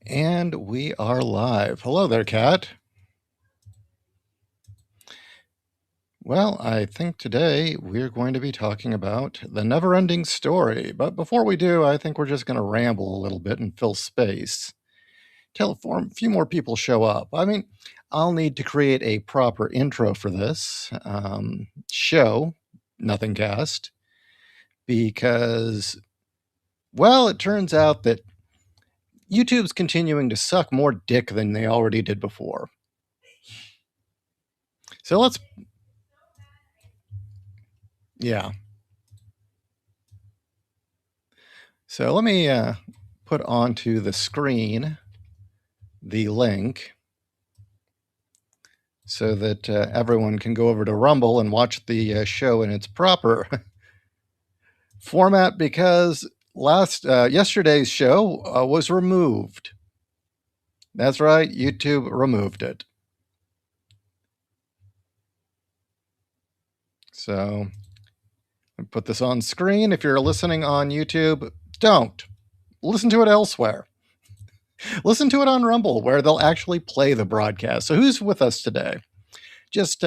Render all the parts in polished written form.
And we are live. Hello there, Kat. Well, I think today we're going to be talking about the never ending story. But before we do, I think we're just going to ramble a little bit and fill space till a few more people show up. I mean, I'll need to create a proper intro for this show, Nothing Cast, because, well, it turns out that YouTube's continuing to suck more dick than they already did before. So let's, yeah. So let me put onto the screen the link so that everyone can go over to Rumble and watch the show in its proper format, because yesterday's show was removed. That's right, YouTube removed it. So I put this on screen. If you're listening on YouTube, don't listen to it elsewhere. Listen to it on Rumble, where they'll actually play the broadcast. So who's with us today? Just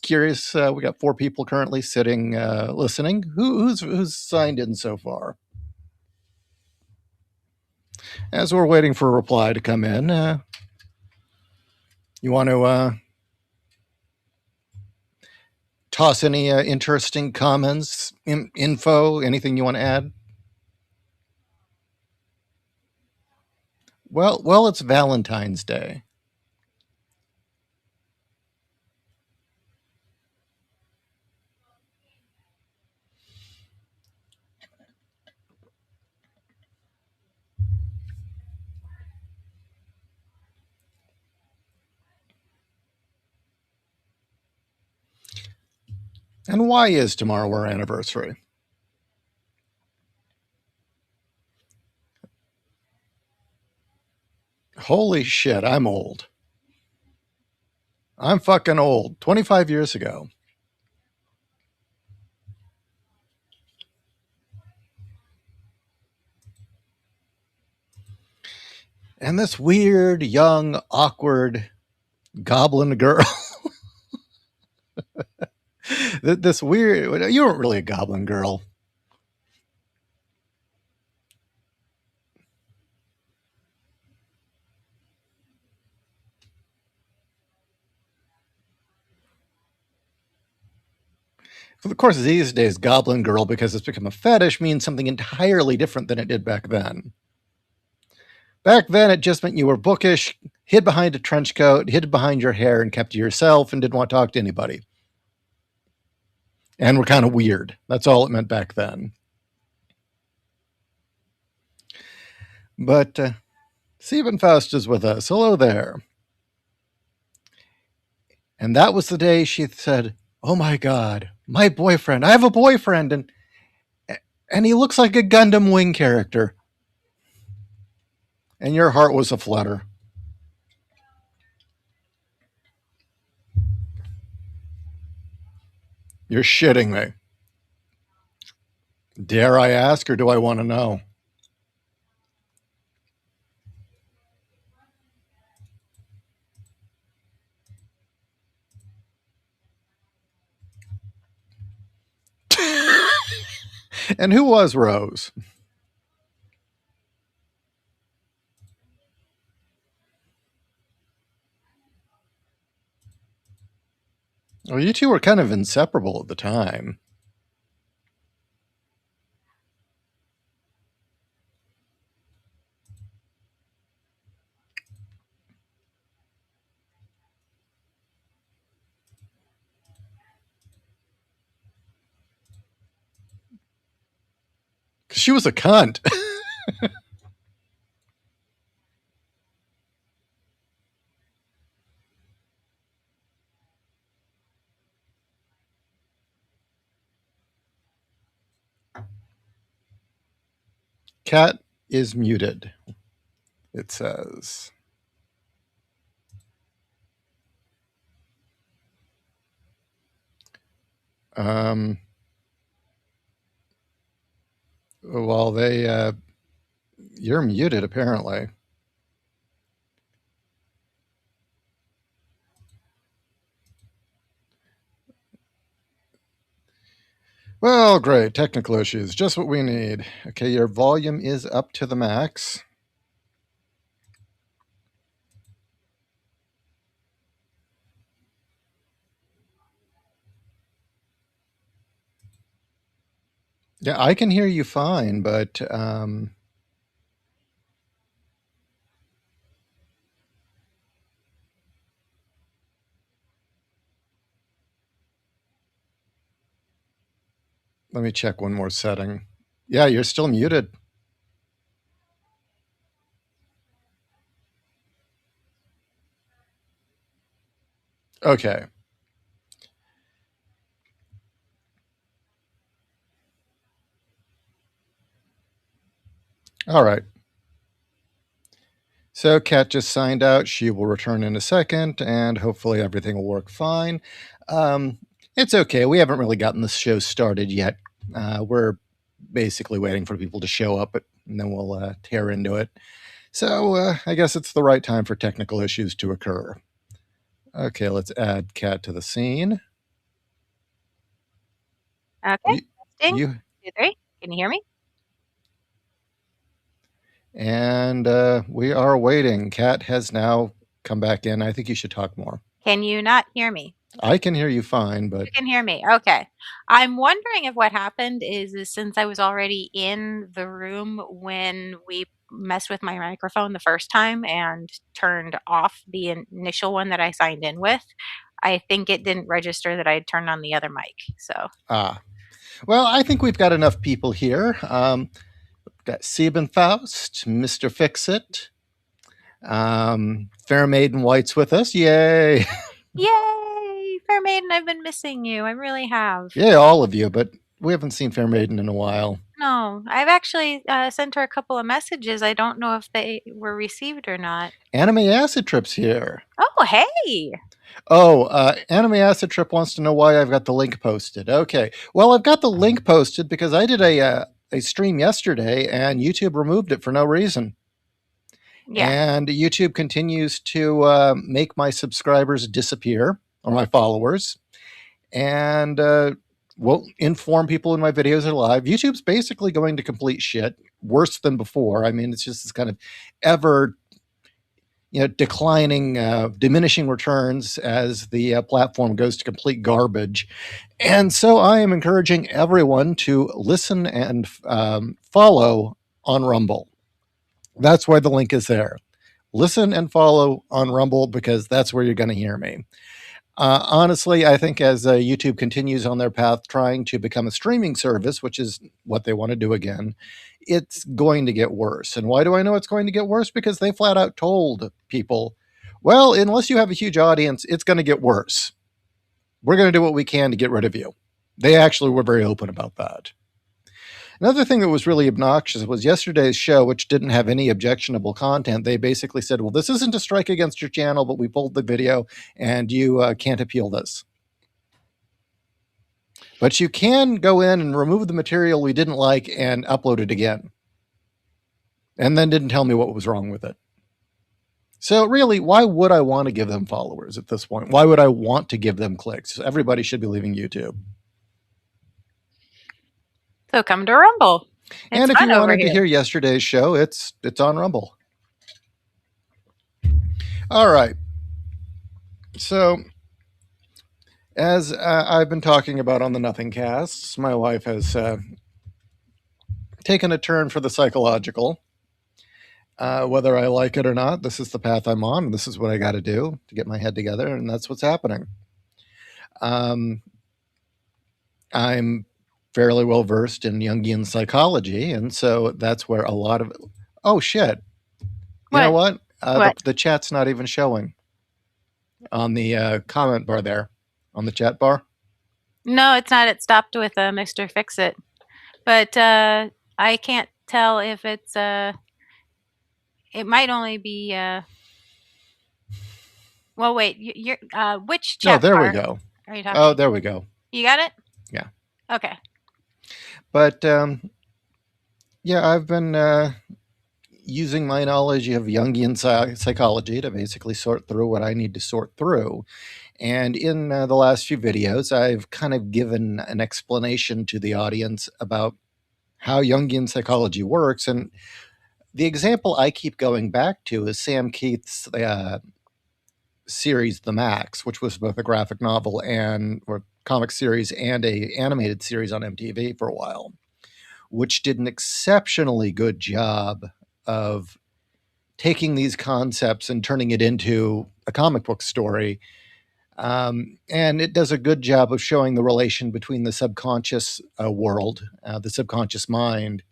curious. We got 4 people currently sitting, listening. Who's signed in so far? As we're waiting for a reply to come in, you want to toss any interesting comments, info, anything you want to add? Well, it's Valentine's Day. And why is tomorrow our anniversary? Holy shit, I'm old. I'm fucking old. 25 years ago. And this weird, young, awkward goblin girl. This weird, you weren't really a goblin girl. Of course, these days, goblin girl, because it's become a fetish, means something entirely different than it did back then. Back then, it just meant you were bookish, hid behind a trench coat, hid behind your hair, and kept to yourself and didn't want to talk to anybody. And were kind of weird. That's all it meant back then. But Stephen Faust is with us. Hello there. And that was the day she said, "Oh my God, my boyfriend. I have a boyfriend, and he looks like a Gundam Wing character." And your heart was aflutter. You're shitting me. Dare I ask, or do I want to know? And who was Rose? Well, you two were kind of inseparable at the time. She was a cunt. Cat is muted, it says. Well, you're muted apparently. Well, great. Technical issues. Just what we need. Okay, your volume is up to the max. Yeah, I can hear you fine, but let me check one more setting. Yeah, you're still muted. Okay. All right. So Kat just signed out. She will return in a second, and hopefully everything will work fine. Um, it's okay. We haven't really gotten the show started yet. We're basically waiting for people to show up, and then we'll tear into it. So I guess it's the right time for technical issues to occur. Okay, let's add Kat to the scene. Okay, You, testing. you 2, 3. Can you hear me? and we are waiting. Kat has now come back in. I think you should talk more. Can you not hear me? I can hear you fine, but You can hear me. Okay. I'm wondering if what happened is since I was already in the room when we messed with my microphone the first time and turned off the initial one that I signed in with, I think it didn't register that I had turned on the other mic. So, ah, well, I think we've got enough people here. Got Siebenfaust, Mr. Fixit, Fair Maiden White's with us. Yay! yay! Fair Maiden, I've been missing you. I really have. Yay, all of you, but we haven't seen Fair Maiden in a while. No, I've actually sent her a couple of messages. I don't know if they were received or not. Anime Acid Trip's here. Oh, hey! Oh, Anime Acid Trip wants to know why I've got the link posted. Okay, well, I've got the link posted because I did a stream yesterday and YouTube removed it for no reason. Yeah. And YouTube continues to make my subscribers disappear or my followers, and won't inform people when my videos are live. YouTube's basically going to complete shit, worse than before. I mean, it's just this kind of ever declining, diminishing returns as the platform goes to complete garbage. And so I am encouraging everyone to listen and follow on Rumble. That's why the link is there. Listen and follow on Rumble because that's where you're going to hear me. Honestly, I think as YouTube continues on their path trying to become a streaming service, which is what they want to do again, it's going to get worse. And why do I know it's going to get worse? Because they flat out told people, well, unless you have a huge audience, it's going to get worse. We're going to do what we can to get rid of you. They actually were very open about that. Another thing that was really obnoxious was yesterday's show, which didn't have any objectionable content. They basically said, well, this isn't a strike against your channel, but we pulled the video and you can't appeal this. But you can go in and remove the material we didn't like and upload it again. And then didn't tell me what was wrong with it. So really, why would I want to give them followers at this point? Why would I want to give them clicks? Everybody should be leaving YouTube. So come to Rumble. It's And if you fun over wanted to here. hear yesterday's show, it's on Rumble. All right. So as I've been talking about on the Nothing Casts, my wife has taken a turn for the psychological. Whether I like it or not, this is the path I'm on. And this is what I got to do to get my head together, and that's what's happening. I'm fairly well versed in Jungian psychology, and so that's where a lot of oh shit. You know What? what? What? The chat's not even showing on the comment bar there, on the chat bar. No, it's not. It stopped with Mr. Fix It. But I can't tell if it's it might only be well, wait. You're which No, chat there we bar go. are you Oh, talking? there we go. You got it? Yeah. Okay. But yeah, I've been using my knowledge of Jungian psychology to basically sort through what I need to sort through. And in the last few videos, I've kind of given an explanation to the audience about how Jungian psychology works. And the example I keep going back to is Sam Keith's series, The Max, which was both a graphic novel and or comic series and a animated series on MTV for a while, which did an exceptionally good job of taking these concepts and turning it into a comic book story. And it does a good job of showing the relation between the subconscious world, the subconscious mind,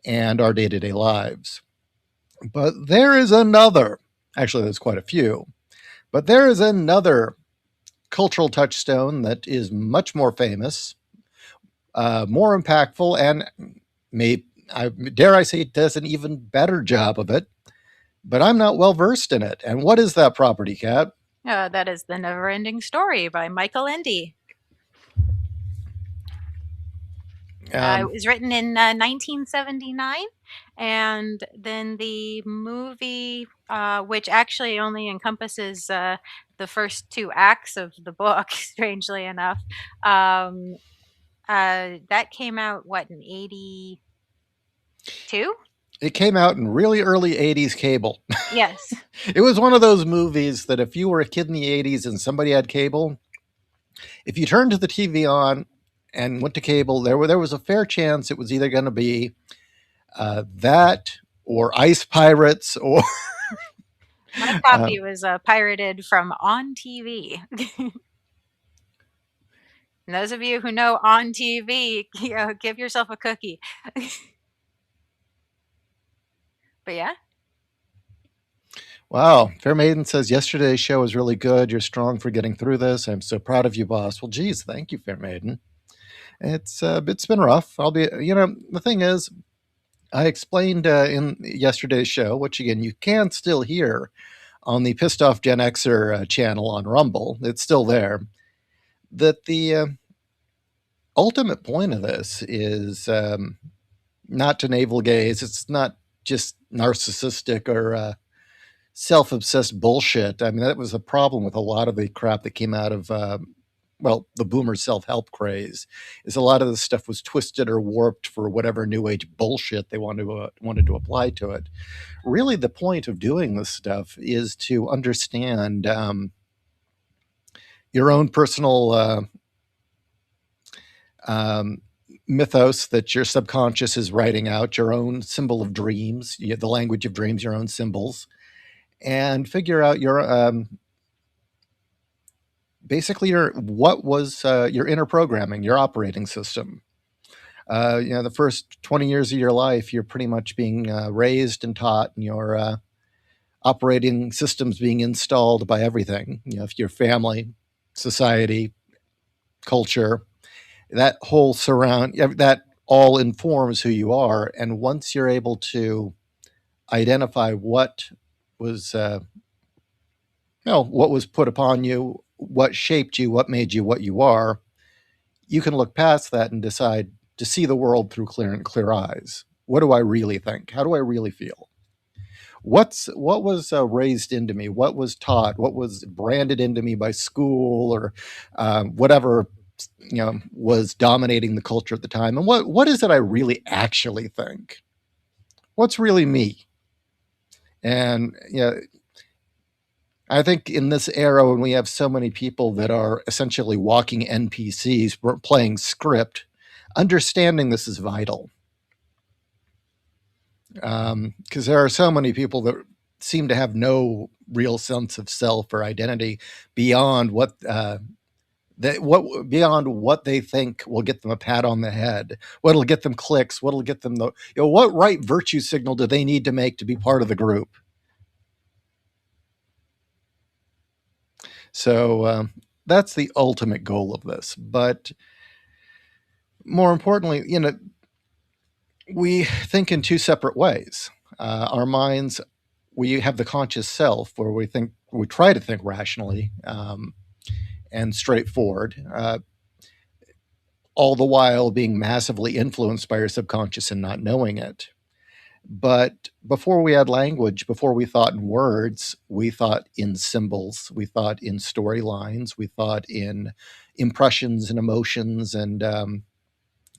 and our day to day lives. But there is another, actually, there's quite a few, but there is another cultural touchstone that is much more famous, more impactful, and dare I say, it does an even better job of it. But I'm not well versed in it. And what is that property, Kat? That is The Never-Ending Story by Michael Ende. It Um, was written in 1979, and then the movie, which actually only encompasses the first two acts of the book, strangely enough, um, that came out, what, in 82? it came out in really early 80s cable. Yes. It was one of those movies that if you were a kid in the 80s and somebody had cable, if you turned to the TV on and went to cable, there was a fair chance it was either going to be that or Ice Pirates or My uh, copy was pirated from On TV. And those of you who know On TV, give yourself a cookie. But yeah. wow. Fair Maiden says yesterday's show was really good. You're strong for getting through this. I'm so proud of you, boss. Well, geez, thank you, Fair Maiden. It's been rough. I'll be, the thing is, I explained in yesterday's show, which again you can still hear on the Pissed Off Gen Xer channel on Rumble. It's still there. That the ultimate point of this is not to navel gaze. It's not just narcissistic or self-obsessed bullshit. I mean, that was a problem with a lot of the crap that came out of the boomer self-help craze. Is a lot of this stuff was twisted or warped for whatever new age bullshit they wanted to apply to it. Really, the point of doing this stuff is to understand your own personal um, mythos that your subconscious is writing out, your own symbol of dreams, the language of dreams, your own symbols, and figure out your basically what was your inner programming, your operating system. The first 20 years of your life, you're pretty much being raised and taught, and your operating systems being installed by everything. If your family, society, culture, that whole surround that all informs who you are. And once you're able to identify was what was put upon you, what shaped you, what made you what you are, you can look past that and decide to see the world through clear eyes. What do I really think? How do I really feel? What was raised into me? What was taught? What was branded into me by school or whatever was dominating the culture at the time? And what is it I really actually think? What's really me? And I think in this era when we have so many people that are essentially walking NPCs playing script, understanding this is vital. Because there are so many people that seem to have no real sense of self or identity beyond beyond what they think will get them a pat on the head, what'll get them clicks, what'll get them what right virtue signal do they need to make to be part of the group. So that's the ultimate goal of this. But more importantly, we think in two separate ways. Our minds, we have the conscious self where we try to think rationally and straightforward, all the while being massively influenced by your subconscious and not knowing it. But before we had language, before we thought in words, we thought in symbols, we thought in storylines, we thought in impressions and emotions and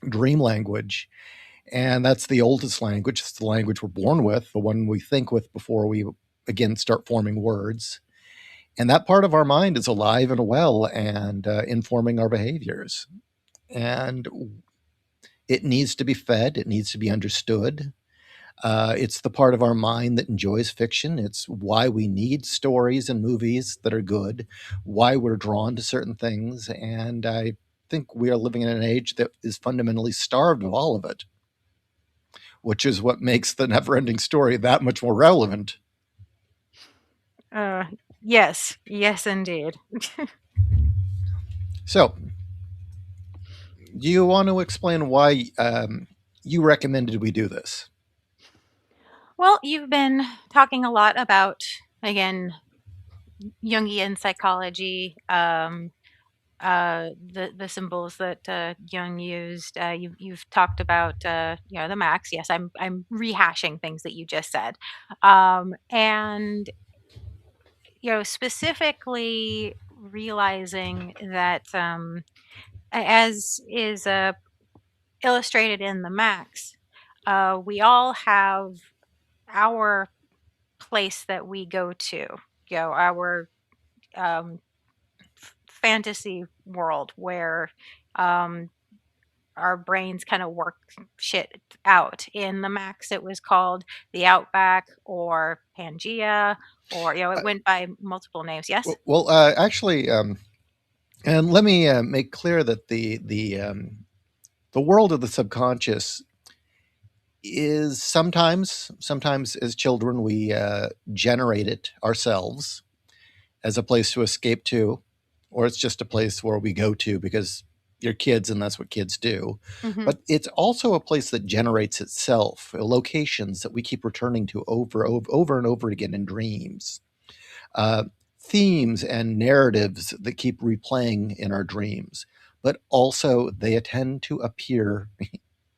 dream language. And that's the oldest language. It's the language we're born with, the one we think with before we again start forming words. And that part of our mind is alive and well and informing our behaviors. And it needs to be fed, it needs to be understood. It's the part of our mind that enjoys fiction. It's why we need stories and movies that are good, why we're drawn to certain things. And I think we are living in an age that is fundamentally starved of all of it, which is what makes the never ending story that much more relevant. Uh, yes, yes, indeed. So, do you want to explain why you recommended we do this? Well, you've been talking a lot about, again, Jungian psychology, the symbols that Jung used. You've talked about the Max. Yes, I'm rehashing things that you just said, and specifically realizing that as is illustrated in the Max, we all have our place that we go to, our um, fantasy world where um, our brains kind of work shit out. In the Max, it was called the Outback or Pangea, or it Uh, went by multiple names. Yes. well, actually, and let me make clear that the world of the subconscious is sometimes as children we generate it ourselves as a place to escape to, or it's just a place where we go to because you're kids and that's what kids do. Hmm. But it's also a place that generates itself, locations that we keep returning to over and over again in dreams, uh, themes and narratives that keep replaying in our dreams. But also they tend to appear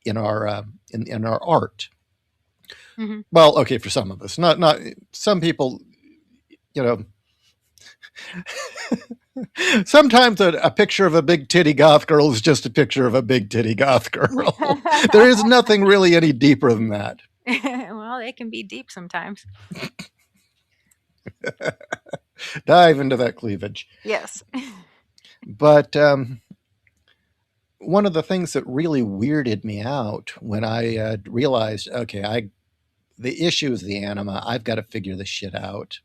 in our in our art. Hmm. Well, okay, for some of us, not some people, you know. Sometimes a picture of a big titty goth girl is just a picture of a big titty goth girl. There is nothing really any deeper than that. Well, it can be deep sometimes. Dive into that cleavage. Yes. But one of the things that really weirded me out when I realized, okay, the issue is the anima. I've got to figure this shit out.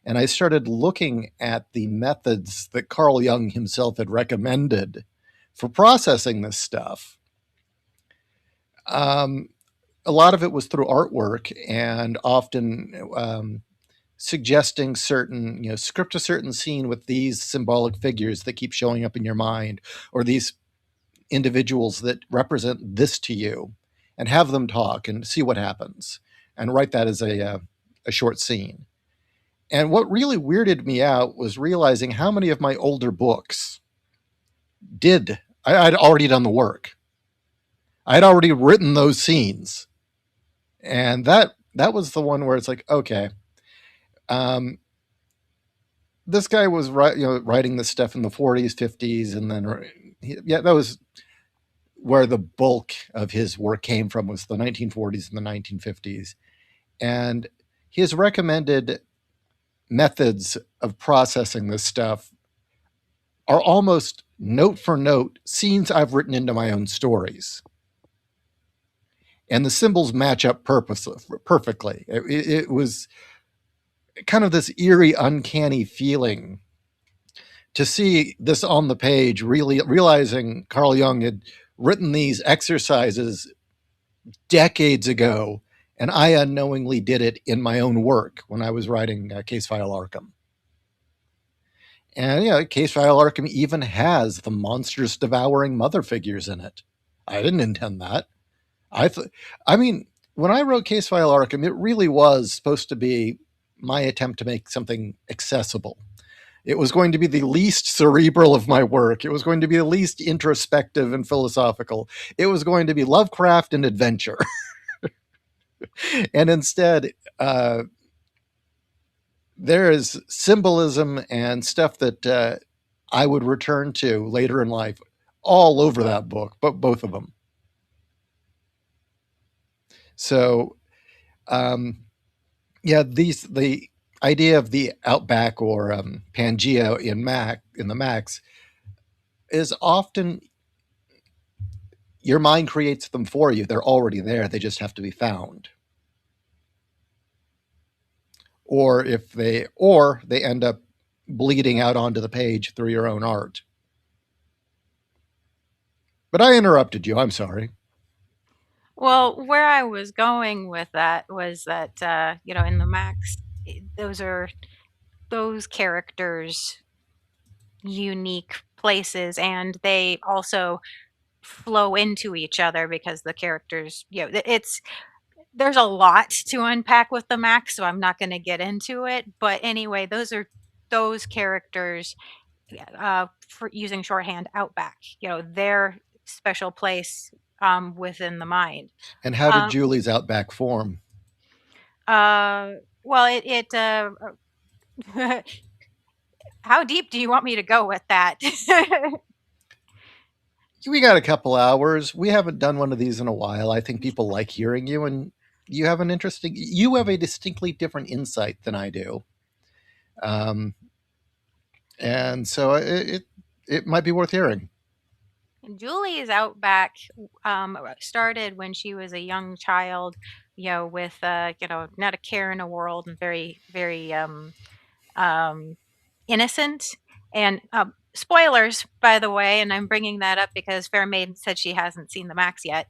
And I started looking at the methods that Carl Jung himself had recommended for processing this stuff. Um, a lot of it was through artwork and often suggesting certain, script a certain scene with these symbolic figures that keep showing up in your mind, or these individuals that represent this to you, and have them talk and see what happens, and write that as a short scene. And what really weirded me out was realizing how many of my older books I'd already done the work. I'd already written those scenes, and that was the one where it's like, okay, um, this guy was writing this stuff in the 40s, 50s, and then yeah, that was where the bulk of his work came from, was the 1940s and the 1950s, and his recommended methods of processing this stuff are almost note for note scenes I've written into my own stories. And the symbols match up perfectly. It was kind of this eerie, uncanny feeling to see this on the page, really realizing Carl Jung had written these exercises decades ago, and I unknowingly did it in my own work when I was writing Case File Arkham. And Case File Arkham even has the monstrous devouring mother figures in it. I didn't intend that. I th- I mean, when I wrote Case File Arkham, it really was supposed to be my attempt to make something accessible. It was going to be the least cerebral of my work. It was going to be the least introspective and philosophical. It was going to be Lovecraft and adventure. And instead, there is symbolism and stuff that I would return to later in life all over that book, but both of them. So, um, yeah, the idea of the Outback or Pangea in the Max is often your mind creates them for you. They're already there. They just have to be found. Or they end up bleeding out onto the page through your own art. But I interrupted you. I'm sorry. Well, where I was going with that was that, in the Max, those are those characters' unique places, and they also flow into each other because the characters, it's there's a lot to unpack with the Max, so I'm not going to get into it. But anyway, those are those characters, for using shorthand, Outback, their special place within the mind. And how did Um, Julie's Outback form? well, how deep do you want me to go with that? We got a couple hours. We haven't done one of these in a while. I think people like hearing you, and you have a distinctly different insight than I do. Um, and so it might be worth hearing. Julie's Outback started when she was a young child, with not a care in the world and very, very um, innocent. And spoilers, by the way, and I'm bringing that up because Fair Maiden said she hasn't seen the Max yet.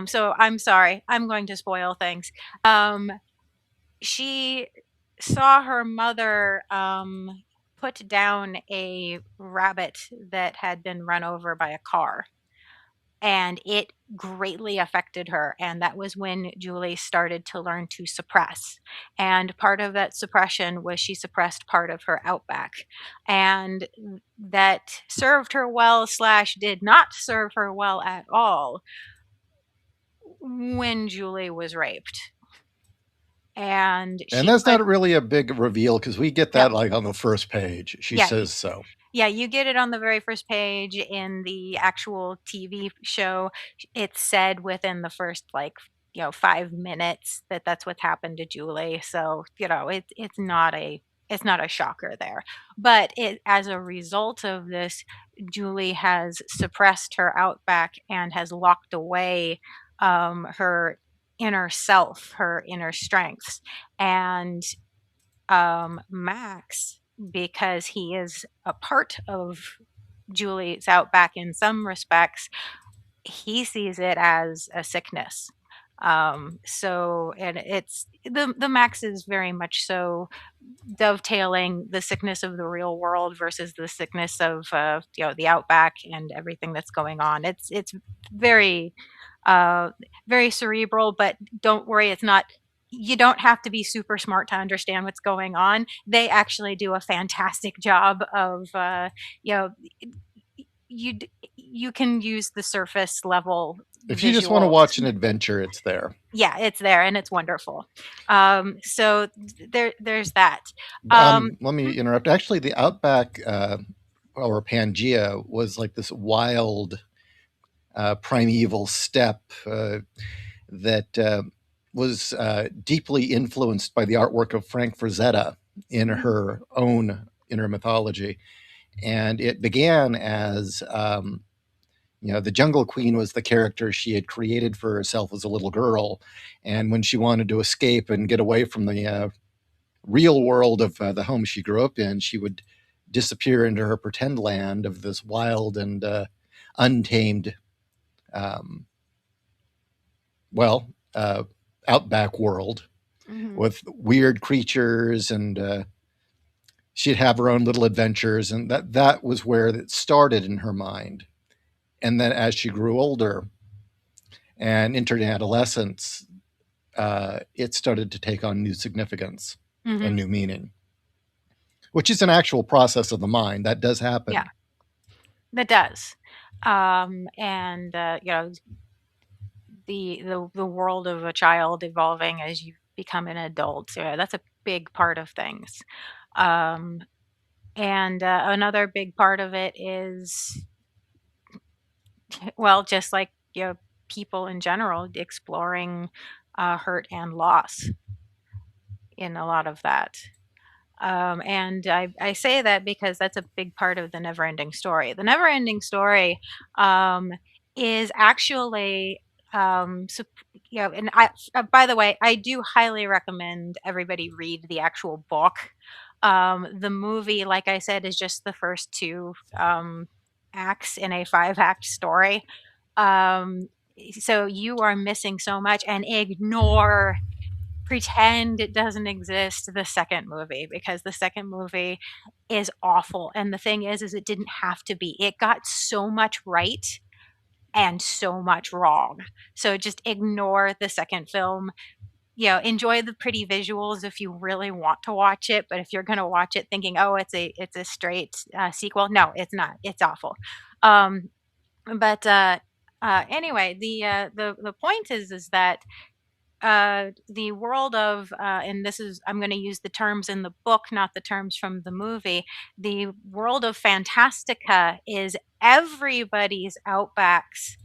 So I'm sorry, I'm going to spoil things. She saw her mother put down a rabbit that had been run over by a car, and it greatly affected her, and that was when Julie started to learn to suppress. And part of that suppression was she suppressed part of her Outback, and that served her well slash did not serve her well at all when Julie was raped. And And she that's put not really a big reveal because we get no that like on the first page. She yeah, says so. yeah, you get it on the very first page in the actual TV show. It's said within the first, like, 5 minutes that that's what happened to Julie. So, it's not a shocker there. But it as a result of this, Julie has suppressed her Outback and has locked away her inner self, her inner strengths. And Max, because he is a part of Julie's Outback in some respects, he sees it as a sickness. And it's the Max is very much so dovetailing the sickness of the real world versus the sickness of the Outback and everything that's going on. It's very uh, very cerebral, but don't worry, it's not. You don't have to be super smart to understand what's going on. They actually do a fantastic job of you know you can use the surface level If you just want to visuals. watch an adventure, it's there. Yeah, it's there and it's wonderful. So there's that. Let me Mhm, interrupt. Actually, the Outback or Pangea was like this wild primeval steppe that was deeply influenced by the artwork of Frank Frazetta in mhm, her own inner mythology. And it began as the Jungle Queen was the character she had created for herself as a little girl. And when she wanted to escape and get away from the real world of the home she grew up in, she would disappear into her pretend land of this wild and untamed, um, well, outback world mhm, with weird creatures, and she'd have her own little adventures, and that was where it started in her mind. And then as she grew older and entered adolescence, it started to take on new significance and mhm. new meaning, which is an actual process of the mind that does Yeah, happen. that does. And the world of a child evolving as you become an adult. So, yeah, that's a big part of things. Um, and another big part of it is, well, just like, people in general exploring hurt and loss in a lot of that. And I say that because that's a big part of the never-ending story. The never-ending story um, is actually, and by the way, I do highly recommend everybody read the actual book. The movie, like I said, is just the first two acts in a five-act story. Um, so you are missing so much, and pretend it doesn't exist the second movie, because the second movie is awful. And the thing is it didn't have to be. It got so much right and so much wrong. So just ignore the second film. Enjoy the pretty visuals if you really want to watch it, but if you're going to watch it thinking, oh, it's a straight sequel, no, it's not. It's awful. um but anyway, the point is that the world of and this is, I'm going to use the terms in the book, not the terms from the movie. The world of Fantastica is everybody's outbacks.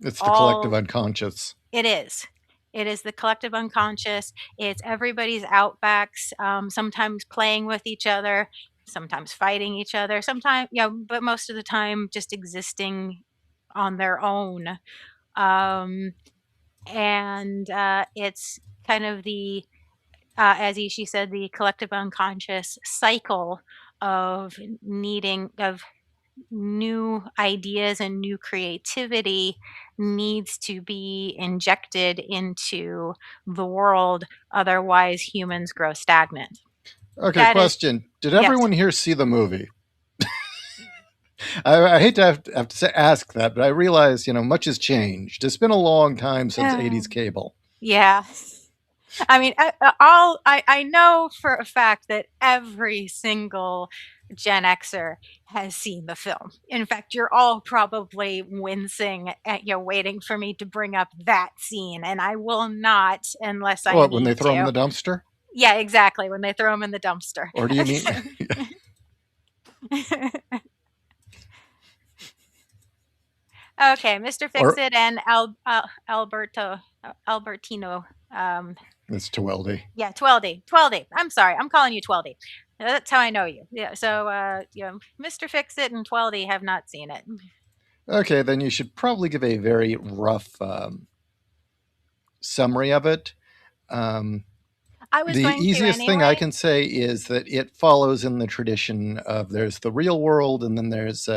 It's the collective All unconscious. it is. It is the collective unconscious. It's everybody's outbacks, sometimes playing with each other, sometimes fighting each other, sometimes, but most of the time just existing on their own. Um, and it's kind of the as Ishi said, the collective unconscious cycle of needing of new ideas and new creativity needs to be injected into the world, otherwise humans grow stagnant. Okay, That is, question. Did yes. everyone here see the movie? I hate to have to ask that, but I realize, much has changed. It's been a long time since 80s cable. Yeah. I mean, I know for a fact that every single Gen Xer has seen the film. In fact, you're all probably wincing at, waiting for me to bring up that scene, and I will not unless I What, when they need throw them in to. the dumpster? Yeah, exactly. When they throw them in the dumpster. Or do you mean. Okay, Mr. Or Fixit and Albertino. it's Tweldy. Yeah, Tweldy. Tweldy. I'm sorry. I'm calling you Tweldy. That's how I know you. Yeah. So, Mr. Fixit and Tweldy have not seen it. Okay, then you should probably give a very rough summary of it. Um, I was the going to easiest thing I anyway. can say is that it follows in the tradition of there's the real world, and then there's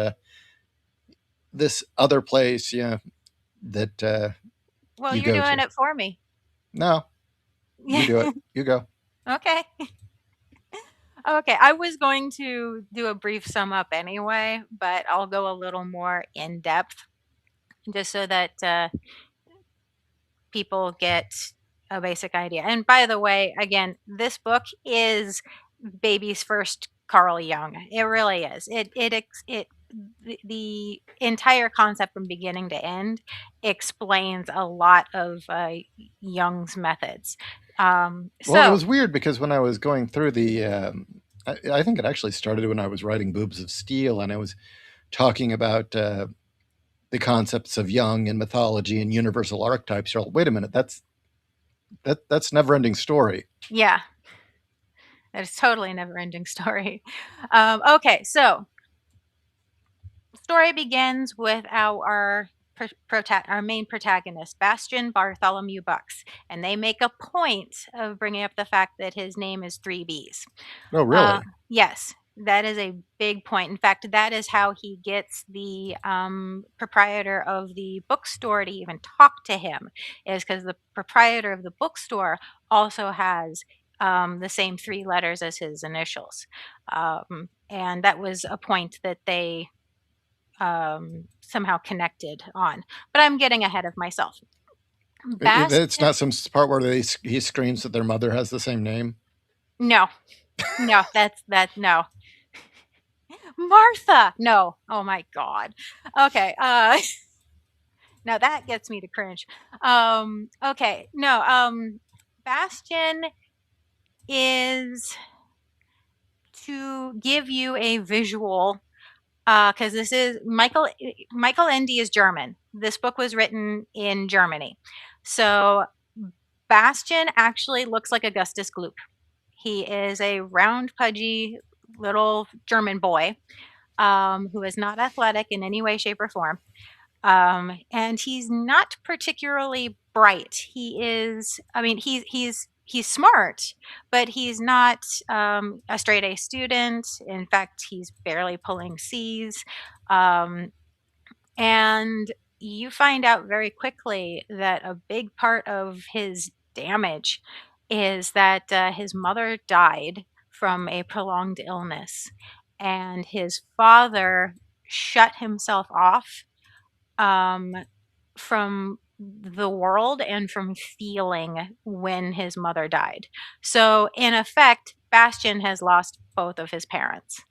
this other place, that Well, you you're go doing to. it for me. No, you Yeah. do it. You go. Okay. Okay. I was going to do a brief sum up anyway, but I'll go a little more in depth just so that people get a basic idea. And by the way, again, this book is baby's first Carl Jung. It really is. The entire concept from beginning to end explains a lot of Jung's methods. Well, it So was weird because when I was going through I think it actually started when I was writing Boobs of Steel, and I was talking about the concepts of Jung and mythology and universal archetypes. You're like, wait a minute, that's never ending story. yeah, it's totally a never ending story. Okay, so story begins with our main protagonist, Bastian Bartholomew Bucks, and they make a point of bringing up the fact that his name is three B's. Oh, really? Yes, that is a big point. In fact, that is how he gets the proprietor of the bookstore to even talk to him, is because the proprietor of the bookstore also has the same three letters as his initials. And that was a point that they somehow connected on. But I'm getting ahead of myself. It's Bastion, not some part where he screams that their mother has the same name. no, no, no. Martha, no. Oh my God. Okay. Now that gets me to cringe. Okay, no, Bastion is to give you a visual, because this is Michael Ende is German. This book was written in Germany. So Bastion actually looks like Augustus Gloop. He is a round, pudgy little German boy, who is not athletic in any way, shape, or form. And he's not particularly bright. He is, I mean, he's smart, but he's not a straight A student. In fact, he's barely pulling C's. Um, and you find out very quickly that a big part of his damage is that his mother died from a prolonged illness, and his father shut himself off um, from the world and from feeling when his mother died. So, in effect, Bastian has lost both of his parents.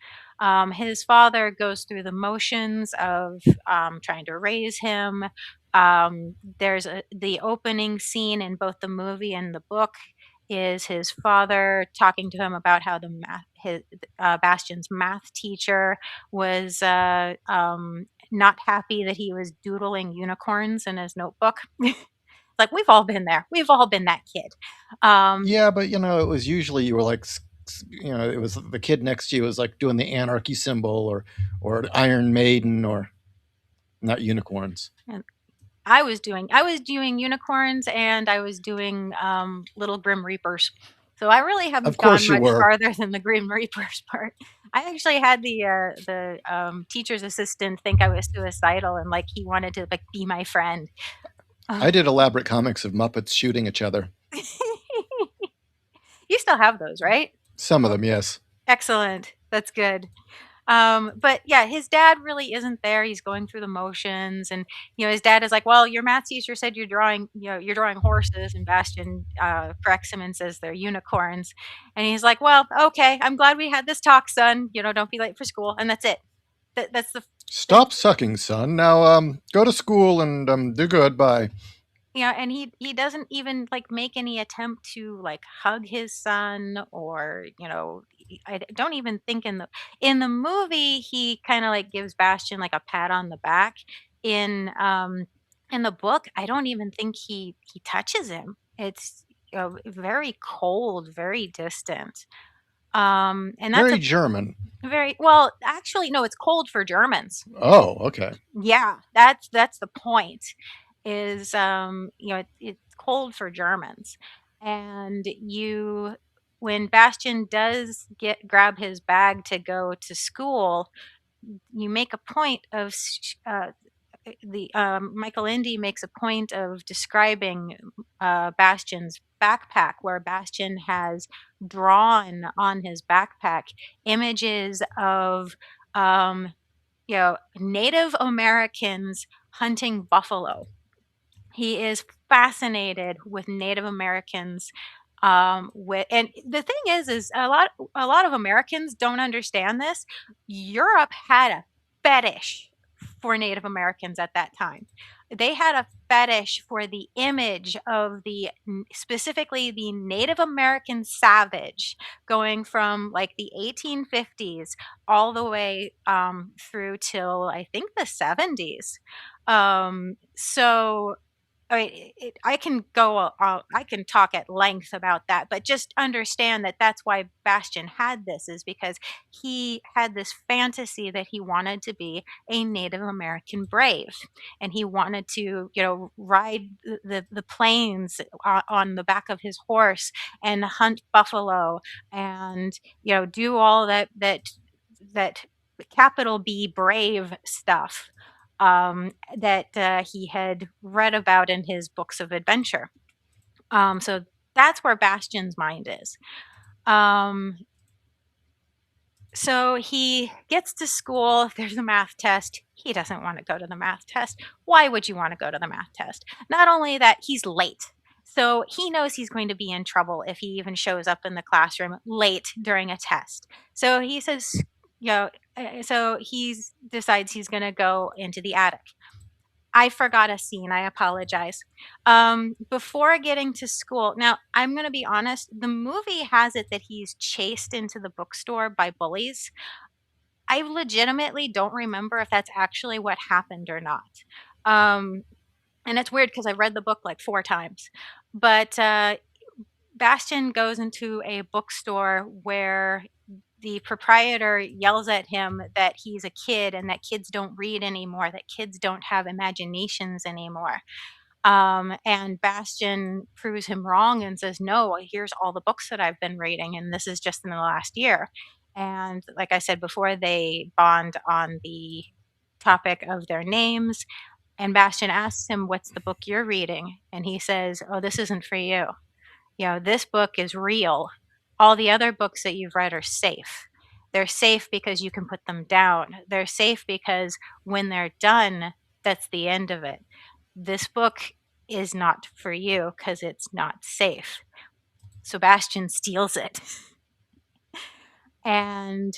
His father goes through the motions of trying to raise him. The opening scene in both the movie and the book is his father talking to him about how Bastian's math teacher was not happy that he was doodling unicorns in his notebook. Like, we've all been there. We've all been that kid. Um, Yeah, but it was usually you were like, it was the kid next to you was like doing the anarchy symbol or Iron Maiden or not unicorns. and I was doing unicorns, and I was doing little Grim Reapers. So I really Of haven't gone course you much were. farther than the Grim Reapers part. I actually had the teacher's assistant think I was suicidal, and like he wanted to like be my friend. I did elaborate comics of Muppets shooting each other. You still have those, right? Some of them, yes. Excellent. That's good. But yeah, his dad really isn't there. He's going through the motions, and his dad is like, "Well, your math teacher said you're drawing horses," and Bastian corrects him and says they're unicorns, and he's like, "Well, okay, I'm glad we had this talk, son. Don't be late for school," and that's it. That's the Stop sucking, son. Now, go to school and do good. Bye. Yeah, and he doesn't even, like, make any attempt to, like, hug his son, or, I don't even think in the movie, he kinda, like, gives Bastian, like, a pat on the back. In, in the book, I don't even think he touches him. It's, very cold, very distant. And that's Very a German. very well, actually, no, it's cold for Germans. Oh, okay. Yeah, that's the point, is, it's cold for Germans, and when Bastian does grab his bag to go to school, you make a point of the Michael Ende makes a point of describing Bastian's backpack, where Bastian has drawn on his backpack images of Native Americans hunting buffalo. He is fascinated with Native Americans. And the thing is a lot of Americans don't understand this. Europe had a fetish for Native Americans at that time. They had a fetish for the image of specifically the Native American savage, going from like the 1850s all the way through till I think the 70s. So I mean, I can talk at length about that, but just understand that that's why Bastian had this, is because he had this fantasy that he wanted to be a Native American brave, and he wanted to, ride the plains on the back of his horse and hunt buffalo, and do all that capital B brave stuff that he had read about in his books of adventure. So that's where Bastian's mind is. Um, so he gets to school. There's a math test. He doesn't want to go to the math test. Why would you want to go to the math test? Not only that, he's late. So he knows he's going to be in trouble if he even shows up in the classroom late during a test. So he says, so he decides he's going to go into the attic. I forgot a scene, I apologize. Before getting to school now, I'm gonna be honest, the movie has it that he's chased into the bookstore by bullies. I legitimately don't remember if that's actually what happened or not. Um, and it's weird because 'cause I've read the book, like, 4 times. But, Bastian goes into a bookstore where the proprietor yells at him that he's a kid and that kids don't read anymore, that kids don't have imaginations anymore. And Bastian proves him wrong and says, "No, here's all the books that I've been reading, and this is just in the last year." And like I said before, they bond on the topic of their names. And Bastian asks him, "What's the book you're reading?" And he says, "Oh, this isn't for you. You know, this book is real. All the other books that you've read are safe. They're safe because you can put them down. They're safe because when they're done, that's the end of it. This book is not for you because it's not safe." Sebastian steals it and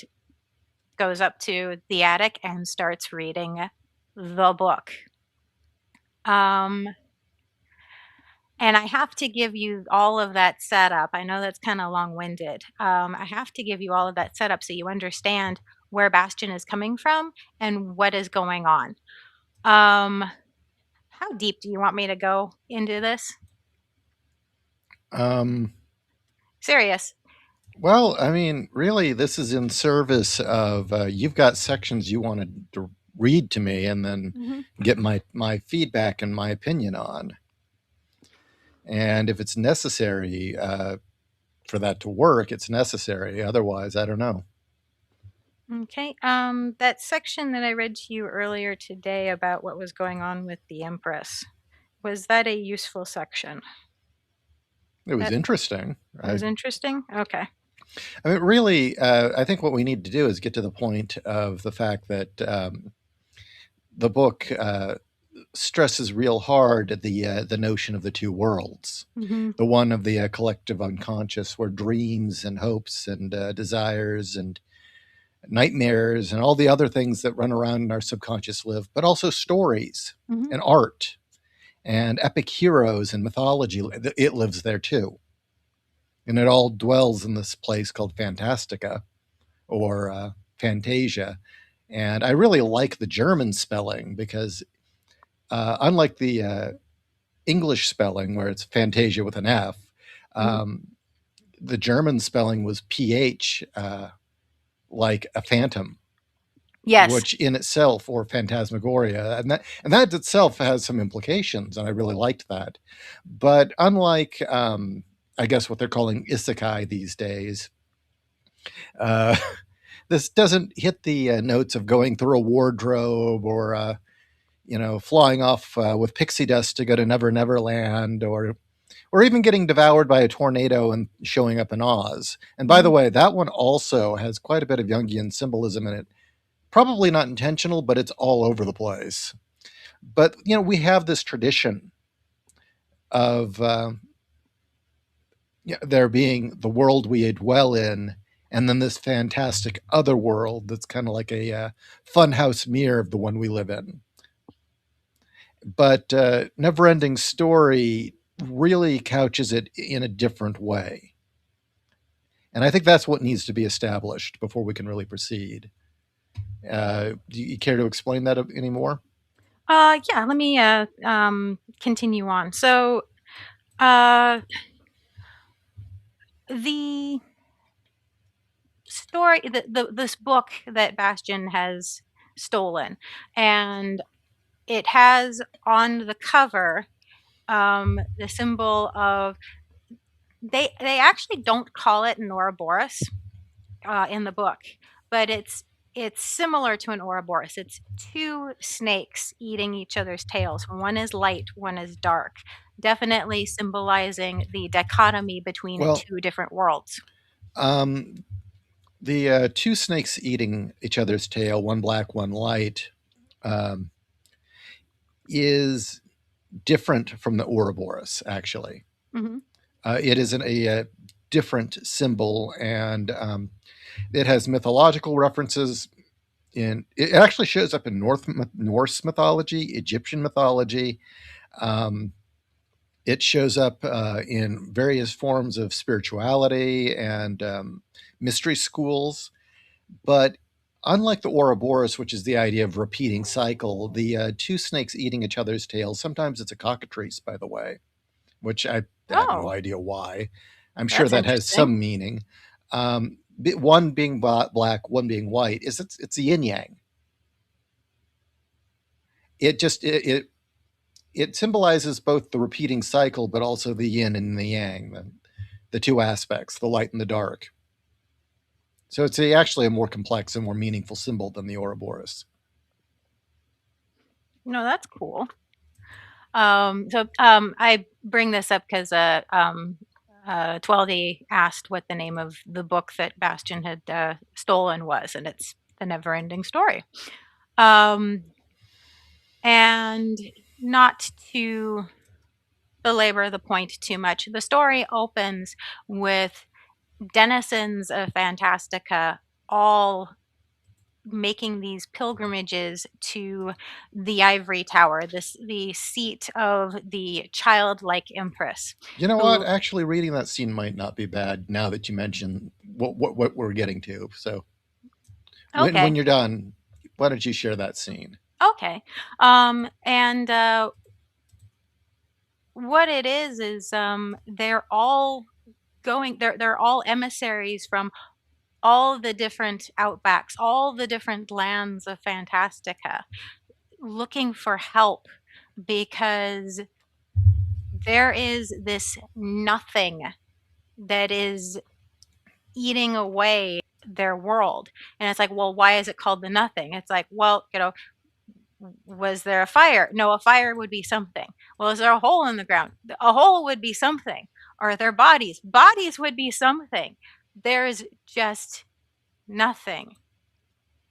goes up to the attic and starts reading the book. Um, and I have to give you all of that setup. I know that's kind of long winded. I have to give you all of that setup so you understand where Bastion is coming from and what is going on. Um, how deep do you want me to go into this? Um, Serious. well, I mean, really, this is in service of you've got sections you wanted to read to me and then Hmm. get my feedback and my opinion on. And if it's necessary for that to work, it's necessary. Otherwise, I don't know. Okay. That section that I read to you earlier today about what was going on with the Empress, was that a useful section? It was That interesting. was interesting? Okay. I mean, really, I think what we need to do is get to the point of the fact that the book stresses real hard the notion of the two worlds, Mhm. the one of the collective unconscious, where dreams and hopes and desires and nightmares and all the other things that run around in our subconscious live, but also stories Mhm. and art and epic heroes and mythology. It lives there too, and it all dwells in this place called Fantastica or Fantasia. And I really like the German spelling because, unlike the English spelling where it's Fantasia with an F, Mhm. um, the German spelling was PH, like a phantom, Yes. which in itself, or phantasmagoria, and that itself has some implications, and I really liked that. But unlike, I guess what they're calling isekai these days, uh, this doesn't hit the notes of going through a wardrobe or flying off with pixie dust to go to Never Never Land, or even getting devoured by a tornado and showing up in Oz. And by the Mhm. way, that one also has quite a bit of Jungian symbolism in it. Probably not intentional, but it's all over the place. But we have this tradition of there being the world we dwell in, and then this fantastic other world that's kind of like a funhouse mirror of the one we live in. But Neverending Story really couches it in a different way. And I think that's what needs to be established before we can really proceed. Do you care to explain that anymore? Yeah, let me continue on. So, uh the story the this book that Bastion has stolen, and it has on the cover the symbol of, they actually don't call it an Ouroboros in the book, but it's similar to an Ouroboros. It's two snakes eating each other's tails. One is light, one is dark, definitely symbolizing the dichotomy between Well, two different worlds. um, the two snakes eating each other's tail, one black, one light, um, is different from the Ouroboros, actually. Hmm. It is a different symbol, and it has mythological references. It actually shows up in Norse mythology, Egyptian mythology. Um, it shows up in various forms of spirituality and mystery schools. But unlike the Ouroboros, which is the idea of repeating cycle, the two snakes eating each other's tails, sometimes it's a cockatrice, by the way, which I have no Oh, idea why. I'm sure that's that has interesting. some meaning. One being black, one being white, is it's a yin yang. It symbolizes both the repeating cycle, but also the yin and the yang, the two aspects, the light and the dark. So it's actually a more complex and more meaningful symbol than the Ouroboros. No, that's cool. I bring this up because Tweldy asked what the name of the book that Bastian had stolen was, and it's The Never Ending Story. Um, and not to belabor the point too much, the story opens with denizens of Fantastica all making these pilgrimages to the ivory tower, the seat of the childlike empress You know what? who. Actually, reading that scene might not be bad now that you mention what we're getting to. So when Okay. you're done, why don't you share that scene? Okay. And what it is they're all they're all emissaries from all the different outbacks, all the different lands of Fantastica, looking for help because there is this nothing that is eating away their world. And it's like, well, why is it called the nothing? It's like, well, was there a fire? No, a fire would be something. Well, is there a hole in the ground? A hole would be something. Are there bodies? Bodies would be something. There's just nothing.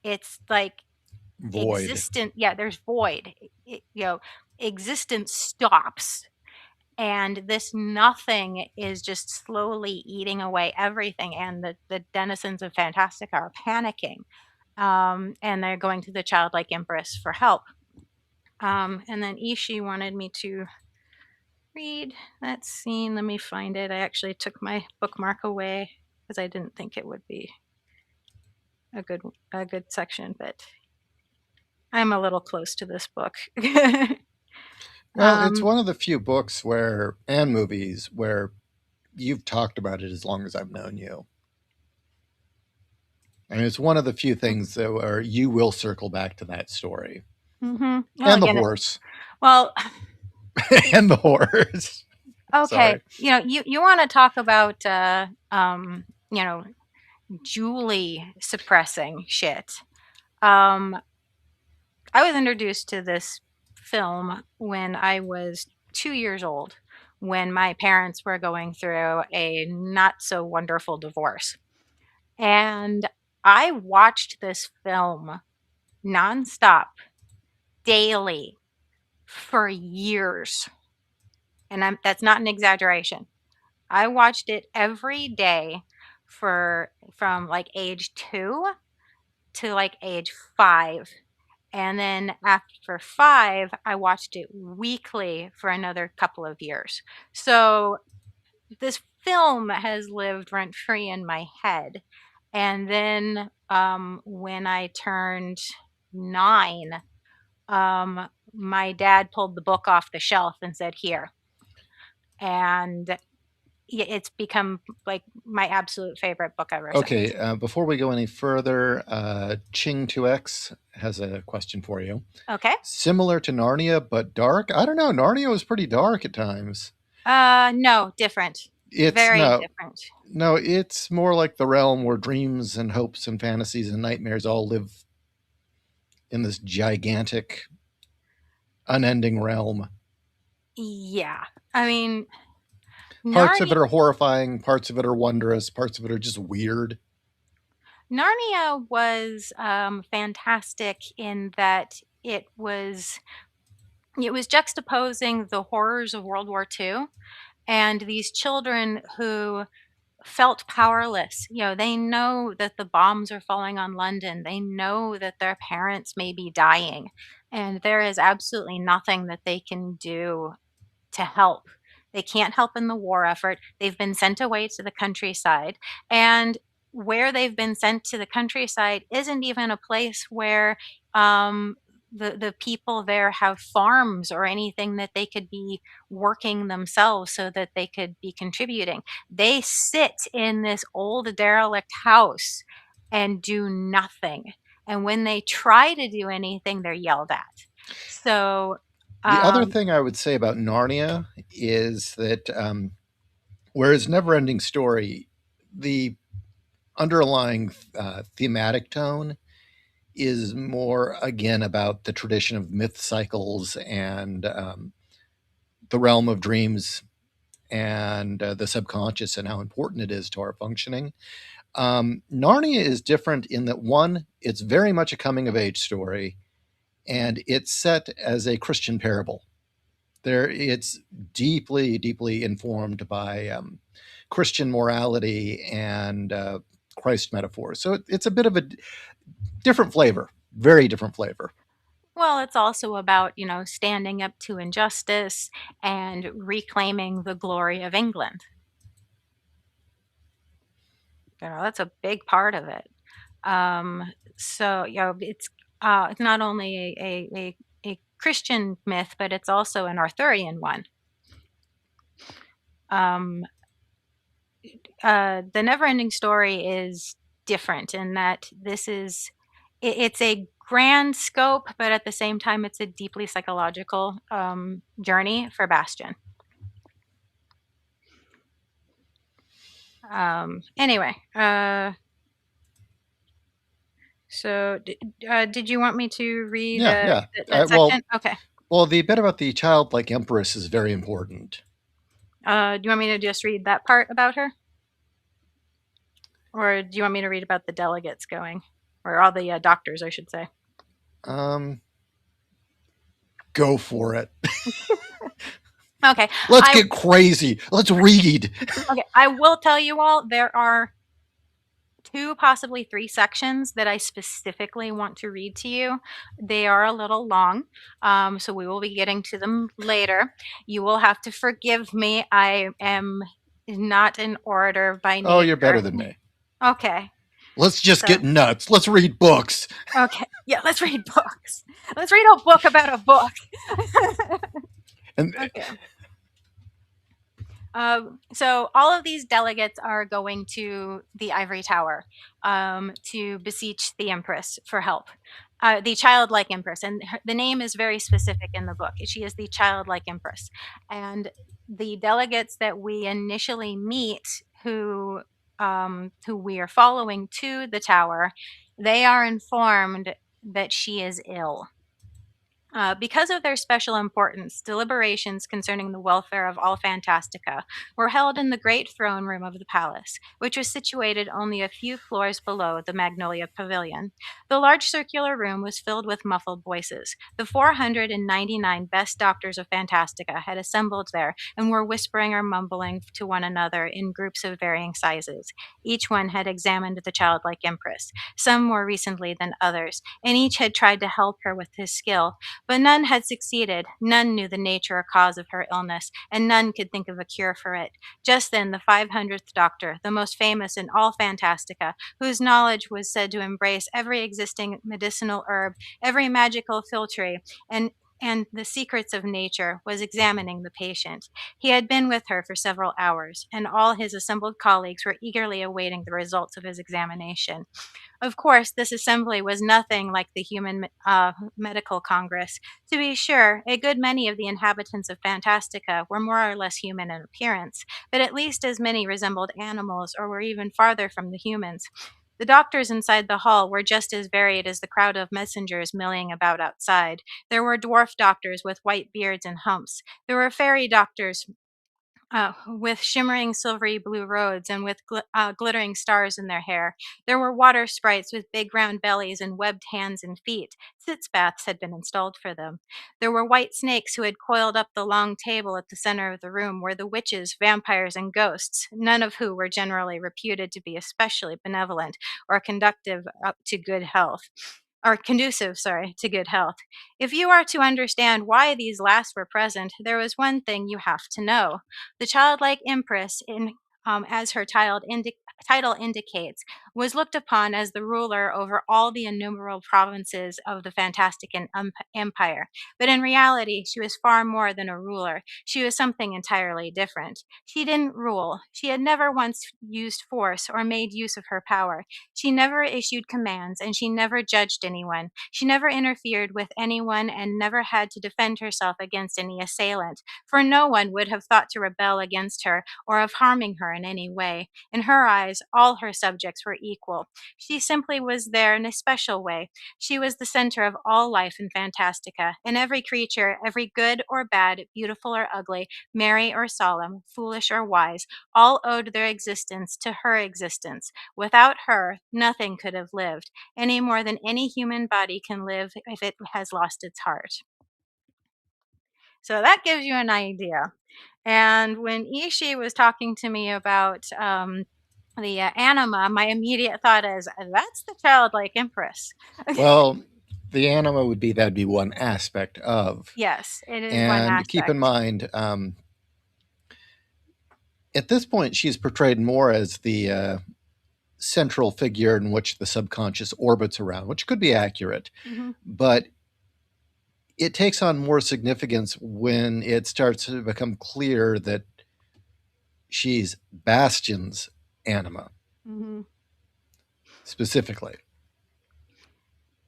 It's like Void. existent. Yeah, there's void. Existence stops. And this nothing is just slowly eating away everything. And the denizens of Fantastica are panicking. And they're going to the childlike empress for help. And then Ishi wanted me to read that scene. Let me find it. I actually took my bookmark away because I didn't think it would be a good section, but I'm a little close to this book. Well, it's um, one of the few books where and movies where you've talked about it as long as I've known you. I mean, it's one of the few things that where you will circle back to that story oh, and the again, horse well, and the horse. okay. Sorry. You want to talk about you know, Julie suppressing shit. Um, I was introduced to this film when I was 2 years old, when my parents were going through a not so wonderful divorce. And I watched this film nonstop, daily, for years. And that's not an exaggeration. I watched it every day for from like age 2 to like age 5. And then after 5, I watched it weekly for another couple of years. So this film has lived rent free in my head. And then when I turned 9, my dad pulled the book off the shelf and said, "Here." And it's become like my absolute favorite book ever since. Okay, before we go any further, Ching2X has a question for you. Okay. Similar to Narnia, but dark? I don't know. Narnia was pretty dark at times. No, different. It's Very no, different. no, it's more like the realm where dreams and hopes and fantasies and nightmares all live in this gigantic, unending realm. Yeah. I mean, Parts of Narnia it are horrifying, parts of it are wondrous, parts of it are just weird. Narnia was fantastic in that it was juxtaposing the horrors of World War II and these children who felt powerless. They know that the bombs are falling on London. They know that their parents may be dying, and there is absolutely nothing that they can do to help. They can't help in the war effort. They've been sent away to the countryside. And where they've been sent to the countryside isn't even a place where um, the people there have farms or anything that they could be working themselves so that they could be contributing. They sit in this old derelict house and do nothing. And when they try to do anything, they're yelled at. So, The other um, thing I would say about Narnia is that whereas Neverending Story, the underlying thematic tone is more again about the tradition of myth cycles and the realm of dreams and the subconscious and how important it is to our functioning. Narnia is different in that one, it's very much a coming of age story, and it's set as a Christian parable. It's deeply, deeply informed by Christian morality and Christ metaphors. So it's a bit of a different flavor, very different flavor. well, it's also about, standing up to injustice and reclaiming the glory of England. That's a big part of it. So, it's not only a Christian myth, but it's also an Arthurian one. Um, the Neverending Story is different in that it's a grand scope, but at the same time, it's a deeply psychological journey for Bastian. Anyway, so did you want me to read Yeah, yeah. that Well, section? Okay. well, the bit about the childlike empress is very important. Do you want me to just read that part about her? Or do you want me to read about the delegates going? Or all the doctors, I should say. Um, go for it. Okay. Let's I get crazy. Let's read. okay, I will tell you all there are 2, possibly 3 sections that I specifically want to read to you. They are a little long, so we will be getting to them later. You will have to forgive me. I am not an orator by Oh, you're better nature. than me. Okay. Let's just So, get nuts. Let's read books. okay. Yeah, let's read books. Let's read a book about a book. And Okay. So all of these delegates are going to the ivory tower to beseech the empress for help. The childlike empress, and the name is very specific in the book. She is the childlike empress, and the delegates that we initially meet, who we are following to the tower, they are informed that she is ill. Because of their special importance, deliberations concerning the welfare of all Fantastica were held in the great throne room of the palace, which was situated only a few floors below the Magnolia Pavilion. The large circular room was filled with muffled voices. The 499 best doctors of Fantastica had assembled there and were whispering or mumbling to one another in groups of varying sizes. Each one had examined the childlike empress, some more recently than others, and each had tried to help her with his skill, but none had succeeded. None knew the nature or cause of her illness, and none could think of a cure for it. Just then, the 500th Doctor, the most famous in all Fantastica, whose knowledge was said to embrace every existing medicinal herb, every magical philtre, and the secrets of nature, was examining the patient. He had been with her for several hours, and all his assembled colleagues were eagerly awaiting the results of his examination. Of course, this assembly was nothing like the Human Medical Congress. To be sure, a good many of the inhabitants of Fantastica were more or less human in appearance, but at least as many resembled animals or were even farther from the humans. The doctors inside the hall were just as varied as the crowd of messengers milling about outside. There were dwarf doctors with white beards and humps. There were fairy doctors with shimmering silvery blue roads and with glittering stars in their hair. There were water sprites with big round bellies and webbed hands and feet. Sitz baths had been installed for them. There were white snakes who had coiled up the long table at the center of the room where the witches, vampires, and ghosts, none of who were generally reputed to be especially benevolent or conductive to good health. Or conducive, sorry, to good health. If you are to understand why these last were present, there was one thing you have to know. The childlike empress, as her title indicates, was looked upon as the ruler over all the innumerable provinces of the Fantastican Empire. But in reality, she was far more than a ruler. She was something entirely different. She didn't rule. She had never once used force or made use of her power. She never issued commands, and she never judged anyone. She never interfered with anyone and never had to defend herself against any assailant, for no one would have thought to rebel against her or of harming her in any way. In her eyes, all her subjects were equal. She simply was there in a special way. She was the center of all life in Fantastica, and every creature, every good or bad, beautiful or ugly, merry or solemn, foolish or wise, all owed their existence to her existence. Without her, nothing could have lived, any more than any human body can live if it has lost its heart. So that gives you an idea. And when Ishi was talking to me about the anima, my immediate thought is that's the childlike empress. Well, the anima would be that'd be one aspect of. Yes, it is one And keep in aspect. mind, at this point, she's portrayed more as the central figure in which the subconscious orbits around, which could be accurate. Hmm. But it takes on more significance when it starts to become clear that she's Bastion's anima Hmm. specifically.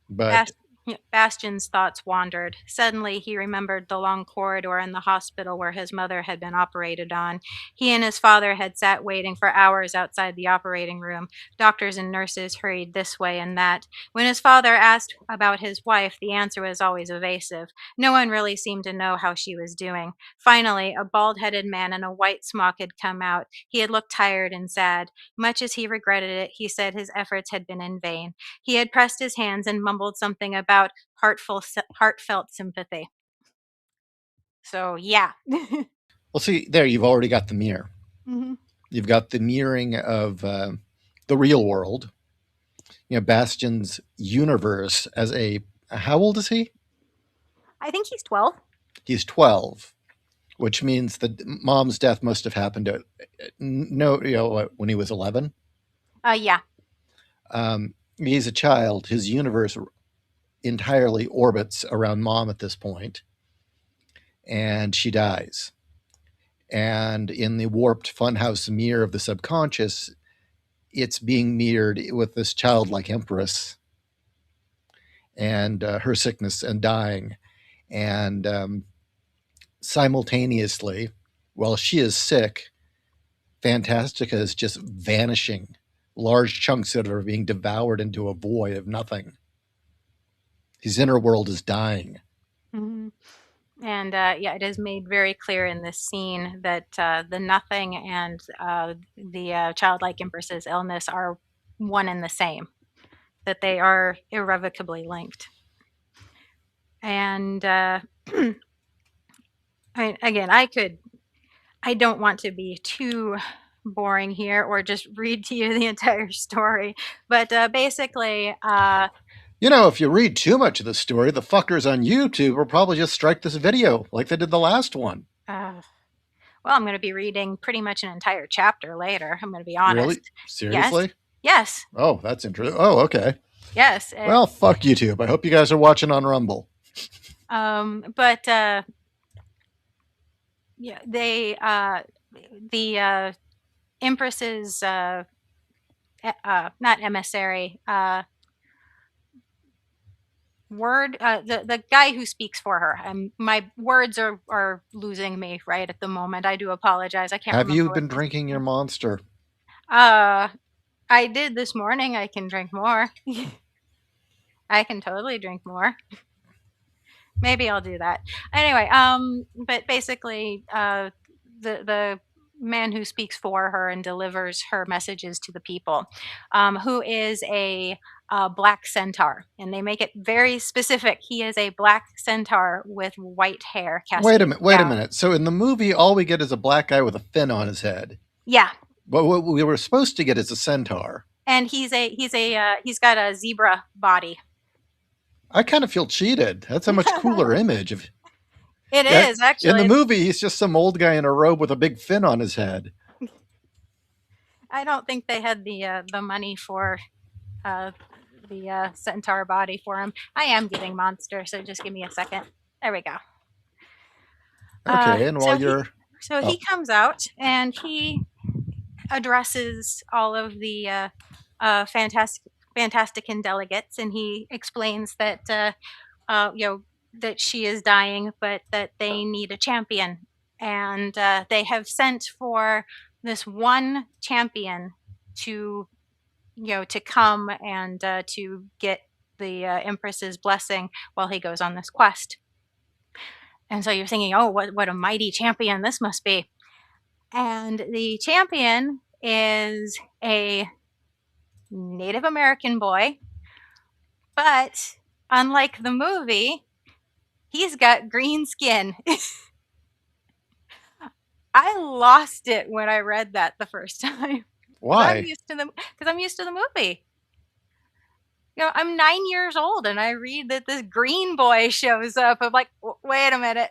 But Bas- yeah, Bastion's thoughts wandered. Suddenly, he remembered the long corridor in the hospital where his mother had been operated on. He and his father had sat waiting for hours outside the operating room. Doctors and nurses hurried this way and that. When his father asked about his wife, the answer was always evasive. No one really seemed to know how she was doing. Finally, a bald headed man in a white smock had come out. He had looked tired and sad. Much as he regretted it, he said his efforts had been in vain. He had pressed his hands and mumbled something about heartfelt sympathy. So, yeah. well, see, there you've already got the mirror. Hmm. You've got the mirroring of the real world. Bastion's universe as a how old is he? I think he's 12. He's 12, which means that mom's death must have happened at no, when he was 11. Yeah. He's a child. His universe entirely orbits around mom at this point, and she dies. And in the warped funhouse mirror of the subconscious, it's being mirrored with this childlike empress and her sickness and dying. And simultaneously, while she is sick, Fantastica is just vanishing. Large chunks that are being devoured into a void of nothing. His inner world is dying. Hmm. And yeah, it is made very clear in this scene that the nothing and the childlike empress's illness are one and the same, that they are irrevocably linked. And I mean, again, I don't want to be too boring here or just read to you the entire story, but basically, If you read too much of the story, the fuckers on YouTube will probably just strike this video like they did the last one. uh, well, I'm going to be reading pretty much an entire chapter later. I'm going to be Really? honest. Yes, Seriously? yes, Oh, that's interesting. Oh, okay. yes. Well, fuck YouTube. I hope you guys are watching on Rumble. But yeah, the Empress's not emissary, the guy who speaks for her. My words are losing me right at the moment. I do apologize. I can't Have remember you what been his drinking name your is. monster? Uh, I did this morning. I can drink more. I can totally drink more. Maybe I'll do that. Anyway, but basically, the man who speaks for her and delivers her messages to the people, who is a black centaur, and they make it very specific. He is a black centaur with white hair Wait a cascading minute. Wait a down. minute. So in the movie, all we get is a black guy with a fin on his head. Yeah, But what we were supposed to get is a centaur. and he's got a zebra body. I kind of feel cheated. That's a much cooler image. It Yeah, is in the actually. movie, he's just some old guy in a robe with a big fin on his head. I don't think they had the money for uh, the centaur body for him. I am getting monster, so just give me a second. There we go. Uh, Okay, and while so he you're, so he oh, comes out and he addresses all of the fantastic and delegates, and he explains that that she is dying, but that they need a champion, and they have sent for this one champion to to come and to get the Empress's blessing while he goes on this quest. And so you're thinking, oh, what a mighty champion this must be. And the champion is a Native American boy, but unlike the movie, he's got green skin. I lost it when I read that the first time because I'm why? used to the because I'm used to the movie. I'm 9 years old and I read that this green boy shows up. I'm like, Wait a minute."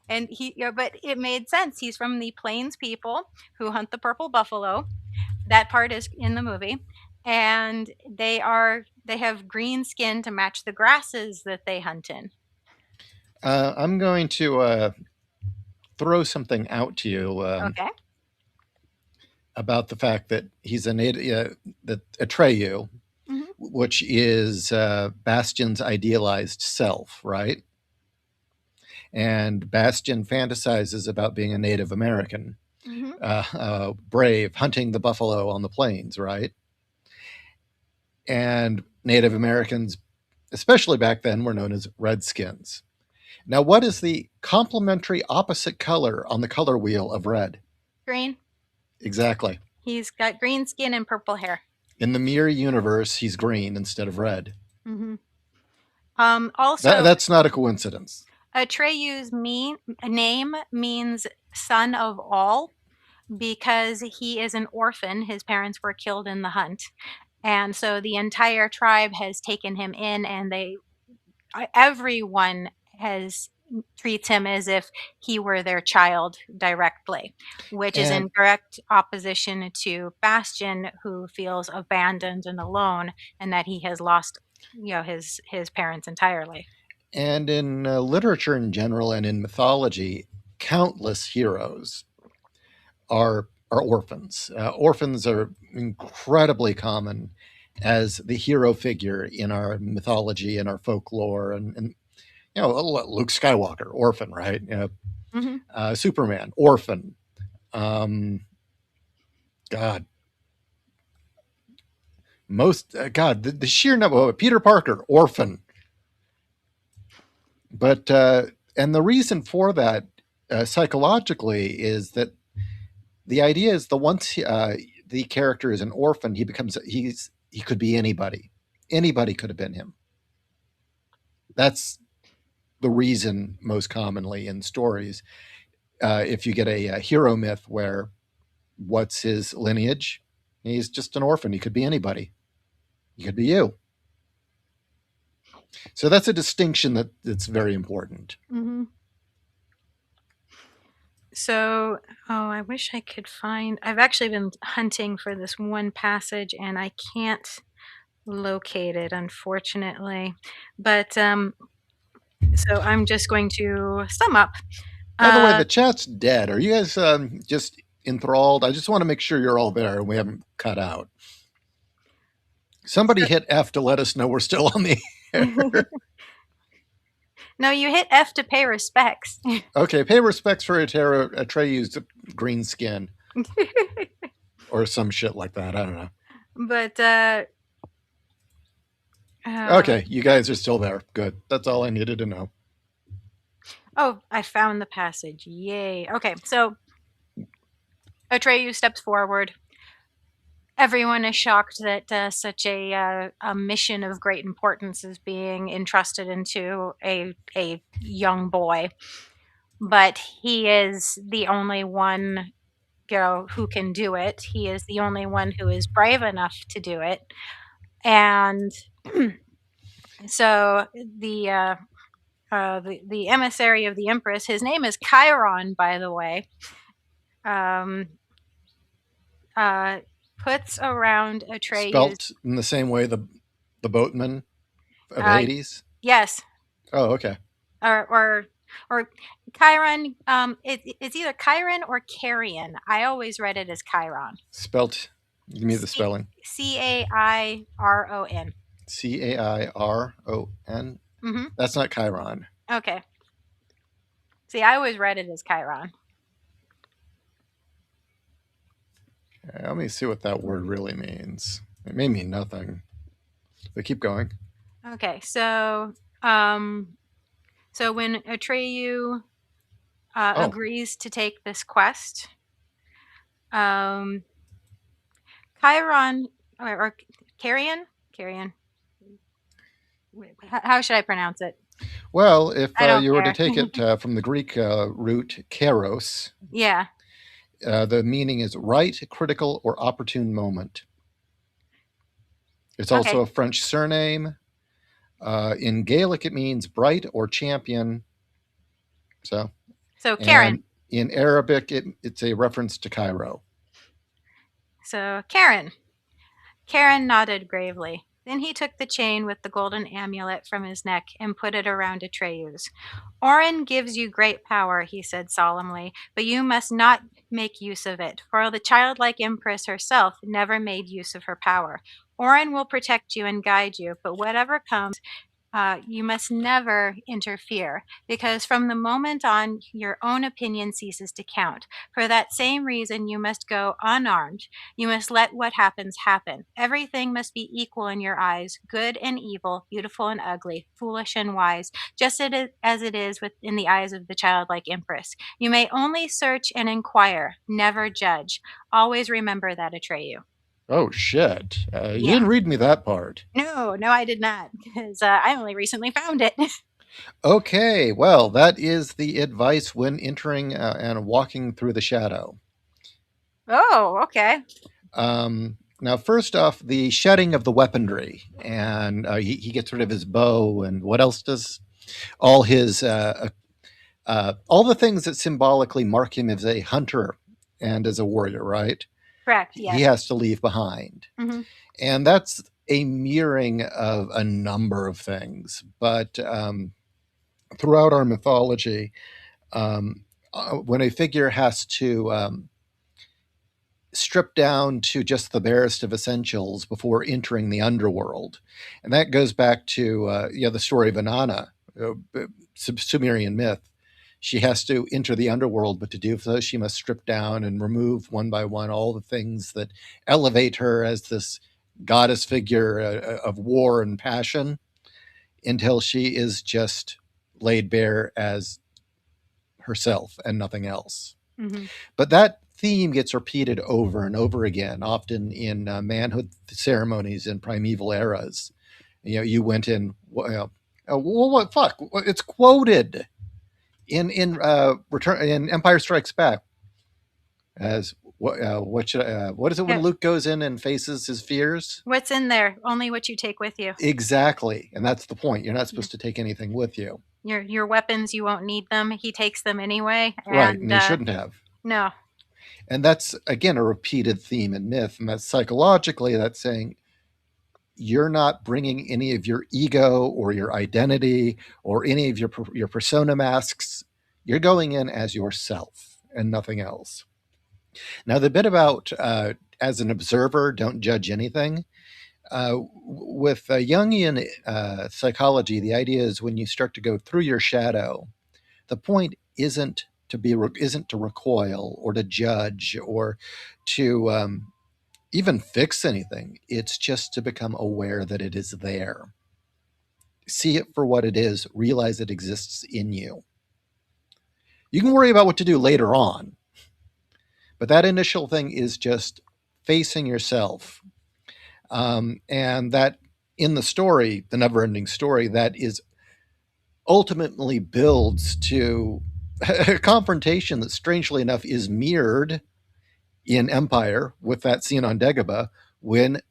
And but it made sense. He's from the Plains people who hunt the purple buffalo. That part is in the movie, and they have green skin to match the grasses that they hunt in. I'm going to throw something out to you Okay. about the fact that he's a native, that Atreyu, Hmm. which is Bastion's idealized self, right? And Bastion fantasizes about being a Native American, Hmm. brave, hunting the buffalo on the plains, right? And Native Americans, especially back then, were known as Redskins. Now, what is the complementary opposite color on the color wheel of red? Green. Exactly. He's got green skin and purple hair. In the mirror universe, he's green instead of red. Hmm. Also, That's not a coincidence. Atreyu's name means son of all because he is an orphan. His parents were killed in the hunt. And so the entire tribe has taken him in, and everyone has treats him as if he were their child directly, which is And in direct opposition to Bastion, who feels abandoned and alone, and that he has lost, his parents entirely. and in literature in general and in mythology, countless heroes are orphans. Orphans are incredibly common as the hero figure in our mythology and our folklore, and Luke Skywalker, orphan, right? Hmm. Superman, orphan. Um, God, the sheer number. Peter Parker, orphan. But and the reason for that psychologically is that the idea is the once the character is an orphan, he could be anybody. Anybody could have been him. That's the reason most commonly in stories. If you get a hero myth where what's his lineage, he's just an orphan. He could be anybody. He could be you. So that's a distinction that's very important. Hmm. So, oh, I wish I could find. I've actually been hunting for this one passage and I can't locate it, unfortunately. But so I'm just going to sum up. By the way, Uh, the chat's dead. Are you guys just enthralled? I just want to make sure you're all there and we haven't cut out. Somebody so, hit F to let us know we're still on the air. no, you hit F to pay respects. Okay, pay respects for Atreyu's green skin or some shit like that. I don't know. But uh, Okay, you guys are still there. Good. That's all I needed to know. Oh, I found the passage. Yay. Okay, so Atreyu steps forward. Everyone is shocked that such a mission of great importance is being entrusted into a young boy, but he is the only one, who can do it. He is the only one who is brave enough to do it, and so the emissary of the Empress, his name is Chiron, by the way, um, uh, puts around Atreyu's. Spelt in the same way the boatman of Uh, Hades. yes, Oh, okay. or Chiron. It's either Chiron or Carrion. I always read it as Chiron. Spelt. Give me the C spelling. Cairon. Cairon. Mm-hmm. That's not Chiron. Okay. See, I always read it as Chiron. Okay, let me see what that word really means. It may mean nothing, but keep going. Okay, so when Atreyu Oh, agrees to take this quest, um, Chiron or Carrion. How should I pronounce it? well, if I don't you were to care. take it from the Greek root kairos, Yeah. the meaning is right, critical, or opportune moment. It's also Okay. a French surname. In Gaelic, it means bright or champion. So, So Karen. and in Arabic, it's a reference to Cairo. So Karen. Karen nodded gravely. Then he took the chain with the golden amulet from his neck and put it around Atreyu's. Orin gives you great power, he said solemnly, but you must not make use of it, for the childlike empress herself never made use of her power. Orin will protect you and guide you, but whatever comes, you must never interfere, because from the moment on, your own opinion ceases to count. For that same reason, you must go unarmed. You must let what happens happen. Everything must be equal in your eyes, good and evil, beautiful and ugly, foolish and wise, just as it is in the eyes of the childlike empress. You may only search and inquire, never judge. Always remember that, Atreyu. Oh, shit. You Yeah. didn't read me that part. No, no, I did not, because I only recently found it. Okay, well, that is the advice when entering and walking through the shadow. Oh, okay. Now, first off, the shedding of the weaponry, and he gets rid of his bow, and what else does all the things that symbolically mark him as a hunter and as a warrior, right? Correct. He Yes. has to leave behind, Hmm. and that's a mirroring of a number of things. But throughout our mythology, when a figure has to stripped down to just the barest of essentials before entering the underworld. And that goes back to the story of Inanna, Sumerian myth. She has to enter the underworld, but to do so, she must strip down and remove one by one all the things that elevate her as this goddess figure of war and passion until she is just laid bare as herself and nothing else. Hmm. But that theme gets repeated over and over again, often in manhood ceremonies in primeval eras. You went in. What fuck? It's quoted in Return in Empire Strikes Back as what is it when Yeah. Luke goes in and faces his fears? What's in there? Only what you take with you. Exactly, and that's the point. You're not Yeah. supposed to take anything with you, Your weapons, you won't need them. He takes them anyway, right? and And you shouldn't have. no. And that's again a repeated theme in myth, and that's psychologically that's saying you're not bringing any of your ego or your identity or any of your persona masks. You're going in as yourself and nothing else. Now, the bit about as an observer, don't judge anything. With Jungian psychology, the idea is when you start to go through your shadow, the point isn't to recoil or to judge or to even fix anything. It's just to become aware that it is there. See it for what it is, realize it exists in you. You can worry about what to do later on, but that initial thing is just facing yourself. And that in the story, the never ending story, that is ultimately builds to a confrontation that, strangely enough, is mirrored in Empire with that scene on Dagobah when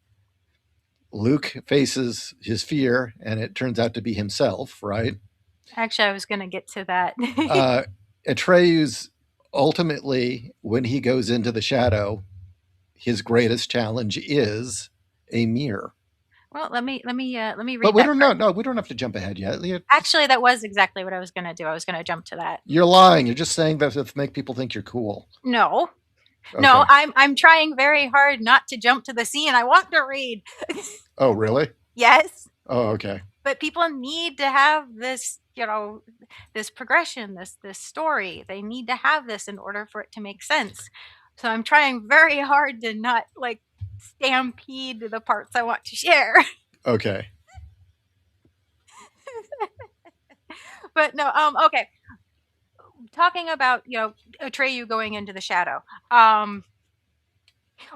Luke faces his fear and it turns out to be himself, right? Actually, I was going to get to that. Uh, Atreus ultimately, when he goes into the shadow, his greatest challenge is a mirror. Well, let me But read we that don't part. know. No, we don't have to jump ahead yet. Actually, that was exactly what I was going to do. I was going to jump to that. You're lying. You're just saying that to make people think you're cool. No, no, Okay. I'm trying very hard not to jump to the scene I want to read. Oh, really? Yes, Oh, okay. but people need to have this, this progression, this story. They need to have this in order for it to make sense. So I'm trying very hard to not like stampede the parts I want to share. Okay. But no, okay. Talking about, Atreyu going into the shadow.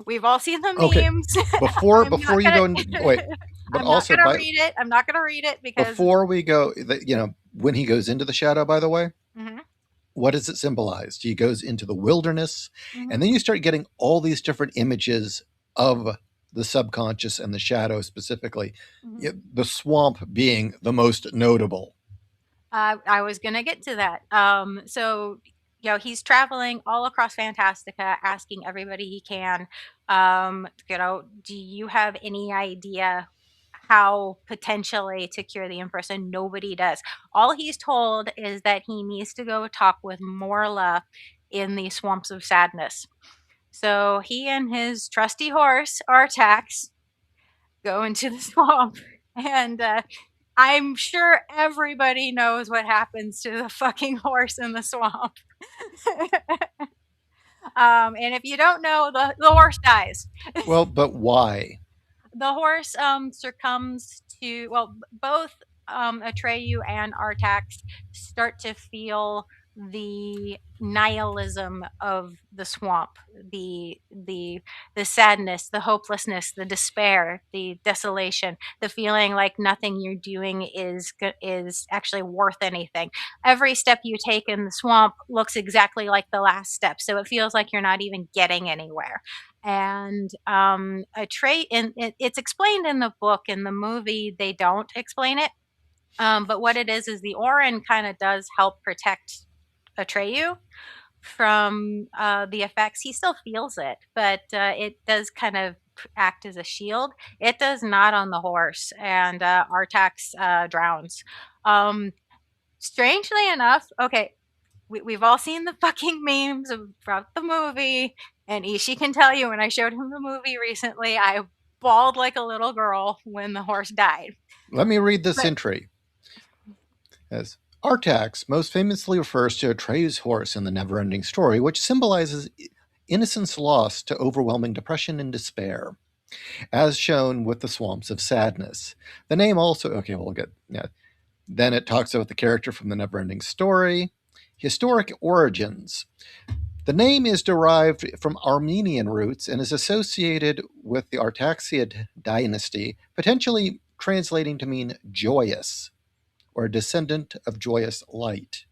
We've all seen the Okay. memes. Before I'm not before you gonna go into wait, but I'm not also gonna by read it. I'm not gonna read it because before we go, when he goes into the shadow, by the way, mhm, what does it symbolize? He goes into the wilderness, mhm, and then you start getting all these different images of the subconscious and the shadow specifically. mhm. The swamp being the most notable. I was gonna get to that. So he's traveling all across Fantastica, asking everybody he can. Do you have any idea how potentially to cure the Empress? And nobody does. All he's told is that he needs to go talk with Morla in the swamps of sadness. So he and his trusty horse, Artax, go into the swamp. And I'm sure everybody knows what happens to the fucking horse in the swamp. And if you don't know, the horse dies. Well, but why? The horse succumbs to, well, both Atreyu and Artax start to feel the nihilism of the swamp, the sadness, the hopelessness, the despair, the desolation, the feeling like nothing you're doing is actually worth anything. Every step you take in the swamp looks exactly like the last step, so it feels like you're not even getting anywhere. And a trait, and it's explained in the book. In the movie they don't explain it, but what it is the Orin kind of does help protect Atreyu from the effects. He still feels it, but it does kind of act as a shield. It does not on the horse, and Artax drowns. um, Strangely enough, okay, we've all seen the fucking memes about the movie, and Ishi can tell you when I showed him the movie recently, I bawled like a little girl when the horse died. Let me read this But entry. As Artax most famously refers to Atreyu's horse in the never-ending story, which symbolizes innocence lost to overwhelming depression and despair, as shown with the swamps of sadness. The name also, okay, we'll get, yeah. Then it talks about the character from the never-ending story. Historic origins. The name is derived from Armenian roots and is associated with the Artaxiad dynasty, potentially translating to mean joyous or a descendant of joyous light.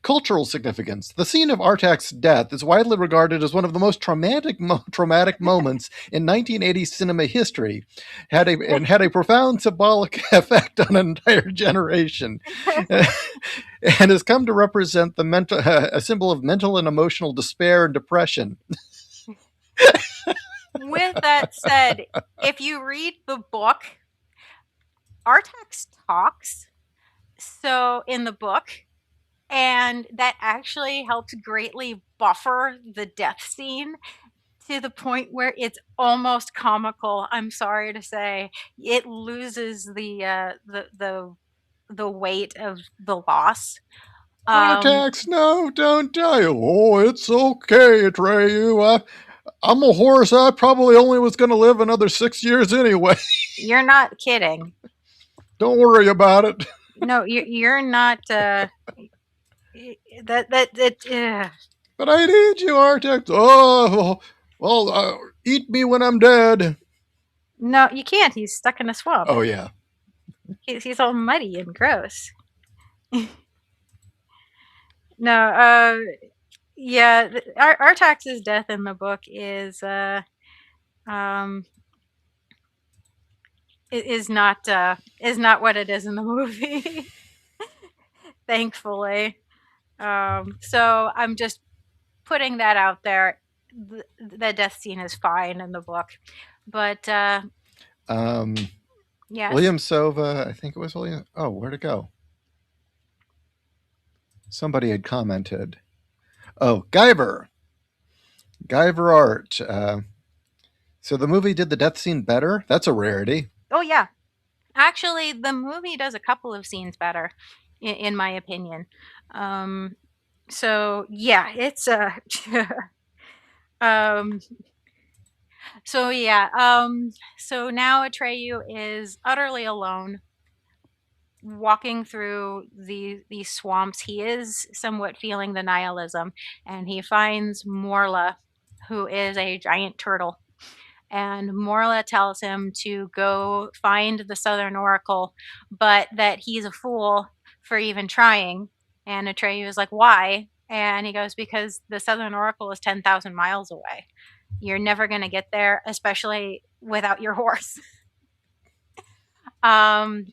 Cultural significance. The scene of Artax's death is widely regarded as one of the most traumatic moments in 1980s cinema history, and had a profound symbolic effect on an entire generation, and has come to represent a symbol of mental and emotional despair and depression. with that said, if you read the book, Artax talks so in the book, and that actually helps greatly buffer the death scene to the point where it's almost comical. I'm sorry to say, it loses the weight of the loss. Um, Artax, no, don't die. Oh, it's okay, Atreyu. I'm a horse. I probably only was going to live another 6 years anyway. you're not kidding. Don't worry about it. No, you're not. that. But I need you, Artex. Oh, well, eat me when I'm dead. No, you can't. He's stuck in a swamp. Oh, yeah. He's all muddy and gross. No, yeah, Artax's death in the book um is not what it is in the movie. Thankfully. So I'm just putting that out there. The death scene is fine in the book, but Um, yes. William Sova, I think it was William. Oh, where'd it go? Somebody had commented. Oh, Guyver. Guyver Art. So the movie did the death scene better? That's a rarity. Oh yeah, actually, the movie does a couple of scenes better, in my opinion. Um, so yeah, it's um, so yeah, so now Atreyu is utterly alone, walking through these swamps. He is somewhat feeling the nihilism, and he finds Morla, who is a giant turtle. And Morla tells him to go find the Southern Oracle, but that he's a fool for even trying. And Atreyu is like, "Why?" And he goes, "Because the Southern Oracle is 10,000 miles away. You're never going to get there, especially without your horse." Um,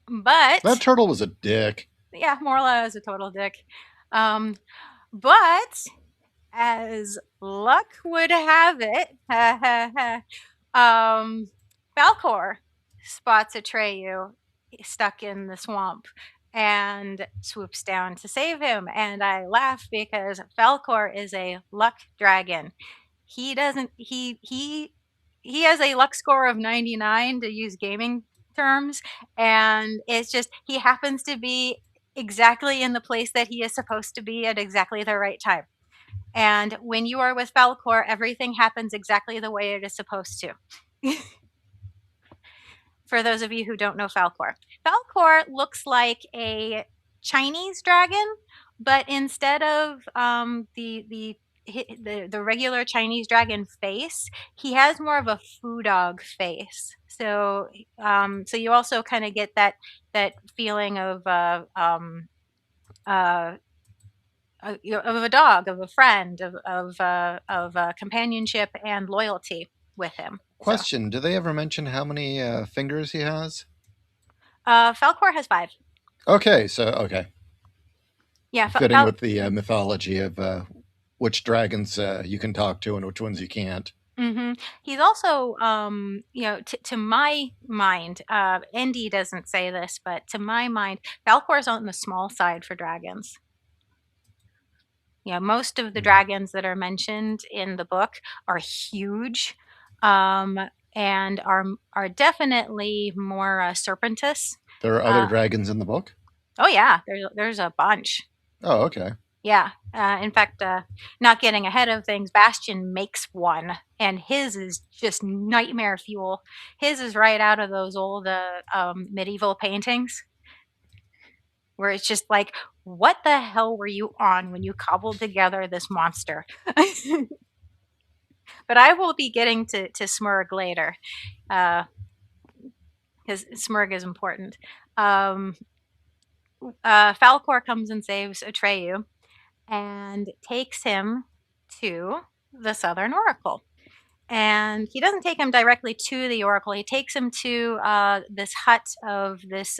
That but turtle was a dick. yeah, Morla is a total dick. Um, but as luck would have it, um, Falcor spots Atreyu stuck in the swamp and swoops down to save him. And I laugh because Falcor is a luck dragon. He doesn't he has a luck score of 99 to use gaming terms, and it's just he happens to be exactly in the place that he is supposed to be at exactly the right time. And when you are with Falcor, everything happens exactly the way it is supposed to. For those of you who don't know Falcor, Falcor looks like a Chinese dragon, but instead of the regular Chinese dragon face, he has more of a foo dog face. So you also kind of get that feeling uh, of a dog, of a friend, of companionship and loyalty with him. So Question: do they ever mention how many fingers he has? Falcor has five. Okay, so okay, Yeah, fitting with the mythology of which dragons you can talk to and which ones you can't. hmm He's also, to my mind, Indy doesn't say this, but to my mind, Falcor's on the small side for dragons. Yeah, most of the Mhm. dragons that are mentioned in the book are huge, um, and are definitely more serpentous. There are other Uh, dragons in the book. oh yeah, there's a bunch. Oh, okay. Yeah. In fact, not getting ahead of things, Bastion makes one, and his is just nightmare fuel. His is right out of those old medieval paintings, where it's just like, what the hell were you on when you cobbled together this monster? But I will be getting to Smurg later, because Smurg is important. Um, Falcor comes and saves Atreyu and takes him to the Southern Oracle. And he doesn't take him directly to the oracle. He takes him to this hut of this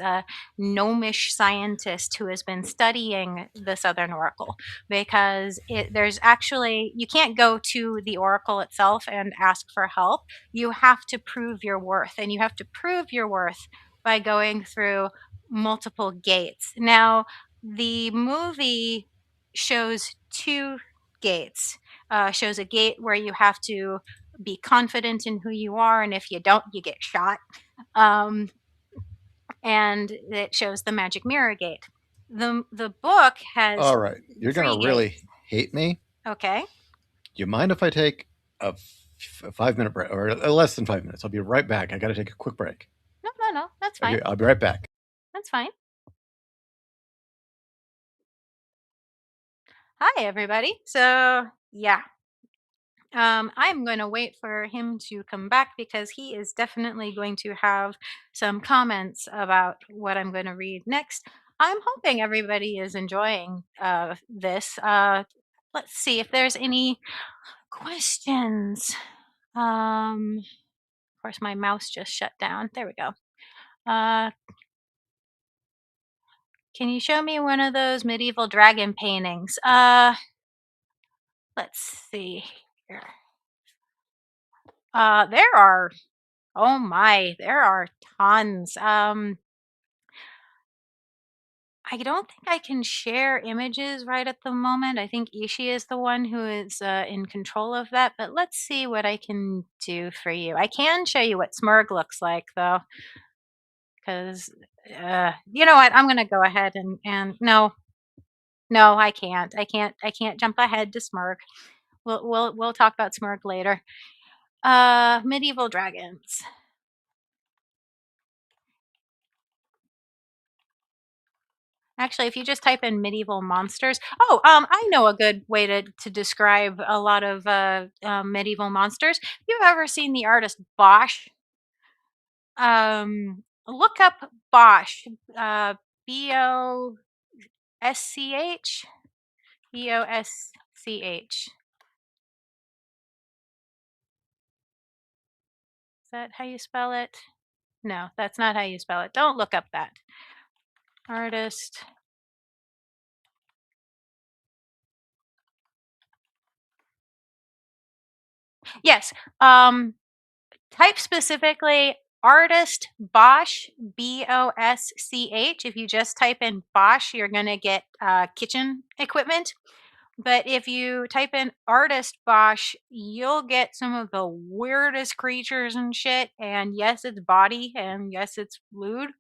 gnomish scientist who has been studying the Southern Oracle, because there's actually, you can't go to the oracle itself and ask for help. You have to prove your worth, and you have to prove your worth by going through multiple gates. Now, the movie shows two gates. Shows a gate where you have to be confident in who you are, and if you don't, you get shot. Um, and it shows the magic mirror gate. The book has All right, you're gonna three gates. really hate me. Okay. Do you mind if I take a 5 minute break, or less than 5 minutes? I'll be right back. I got to take a quick break. No, no, no. That's fine. Okay, I'll be right back. That's fine. Hi, everybody. So, yeah, I'm going to wait for him to come back because he is definitely going to have some comments about what I'm going to read next. I'm hoping everybody is enjoying this. Let's see if there's any questions. Of course, my mouse just shut down. There we go. Uh, can you show me one of those medieval dragon paintings? Let's see here. There are, oh my, there are tons. I don't think I can share images right at the moment. I think Ishi is the one who is in control of that, but let's see what I can do for you. I can show you what Smurg looks like though, because you know what? I'm gonna go ahead and no, no, I can't jump ahead to Smurg. We'll talk about Smurg later. Medieval dragons. Actually, if you just type in medieval monsters, oh, I know a good way to describe a lot of medieval monsters. You've ever seen the artist Bosch? Look up Bosch. Bosch. Bosch. Is that how you spell it? No, that's not how you spell it. Don't look up that artist. Yes. Type specifically artist Bosch, Bosch. If you just type in Bosch, you're going to get kitchen equipment. But if you type in artist Bosch, you'll get some of the weirdest creatures and shit. And yes, it's body, and yes, it's lewd.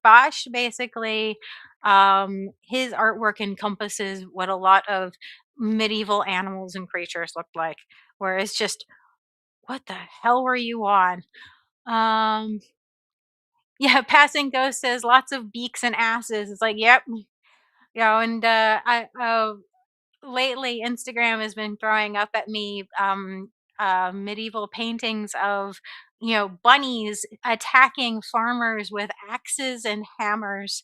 Bosch basically, his artwork encompasses what a lot of medieval animals and creatures look like, where it's just, what the hell were you on? Um, yeah, Passing Ghost says lots of beaks and asses. It's like, yep, and I lately Instagram has been throwing up at me medieval paintings of bunnies attacking farmers with axes and hammers.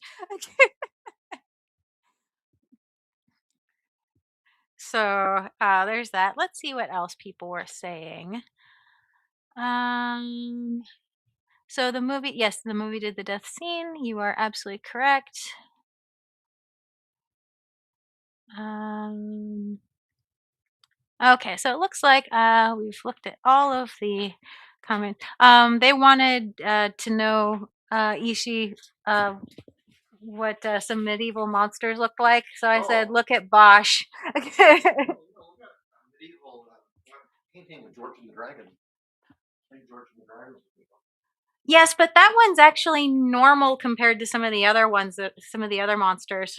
So there's that. Let's see what else people were saying. Um, so the movie, yes, the movie did the death scene. You are absolutely correct. Um, okay, so it looks like we've looked at all of the comments. They wanted to know, Ishi, uh, what some medieval monsters look like. So I said, look at Bosch. Medieval painting of George and the Dragon. George and the Dragon. Yes, but that one's actually normal compared to some of the other ones, that some of the other monsters.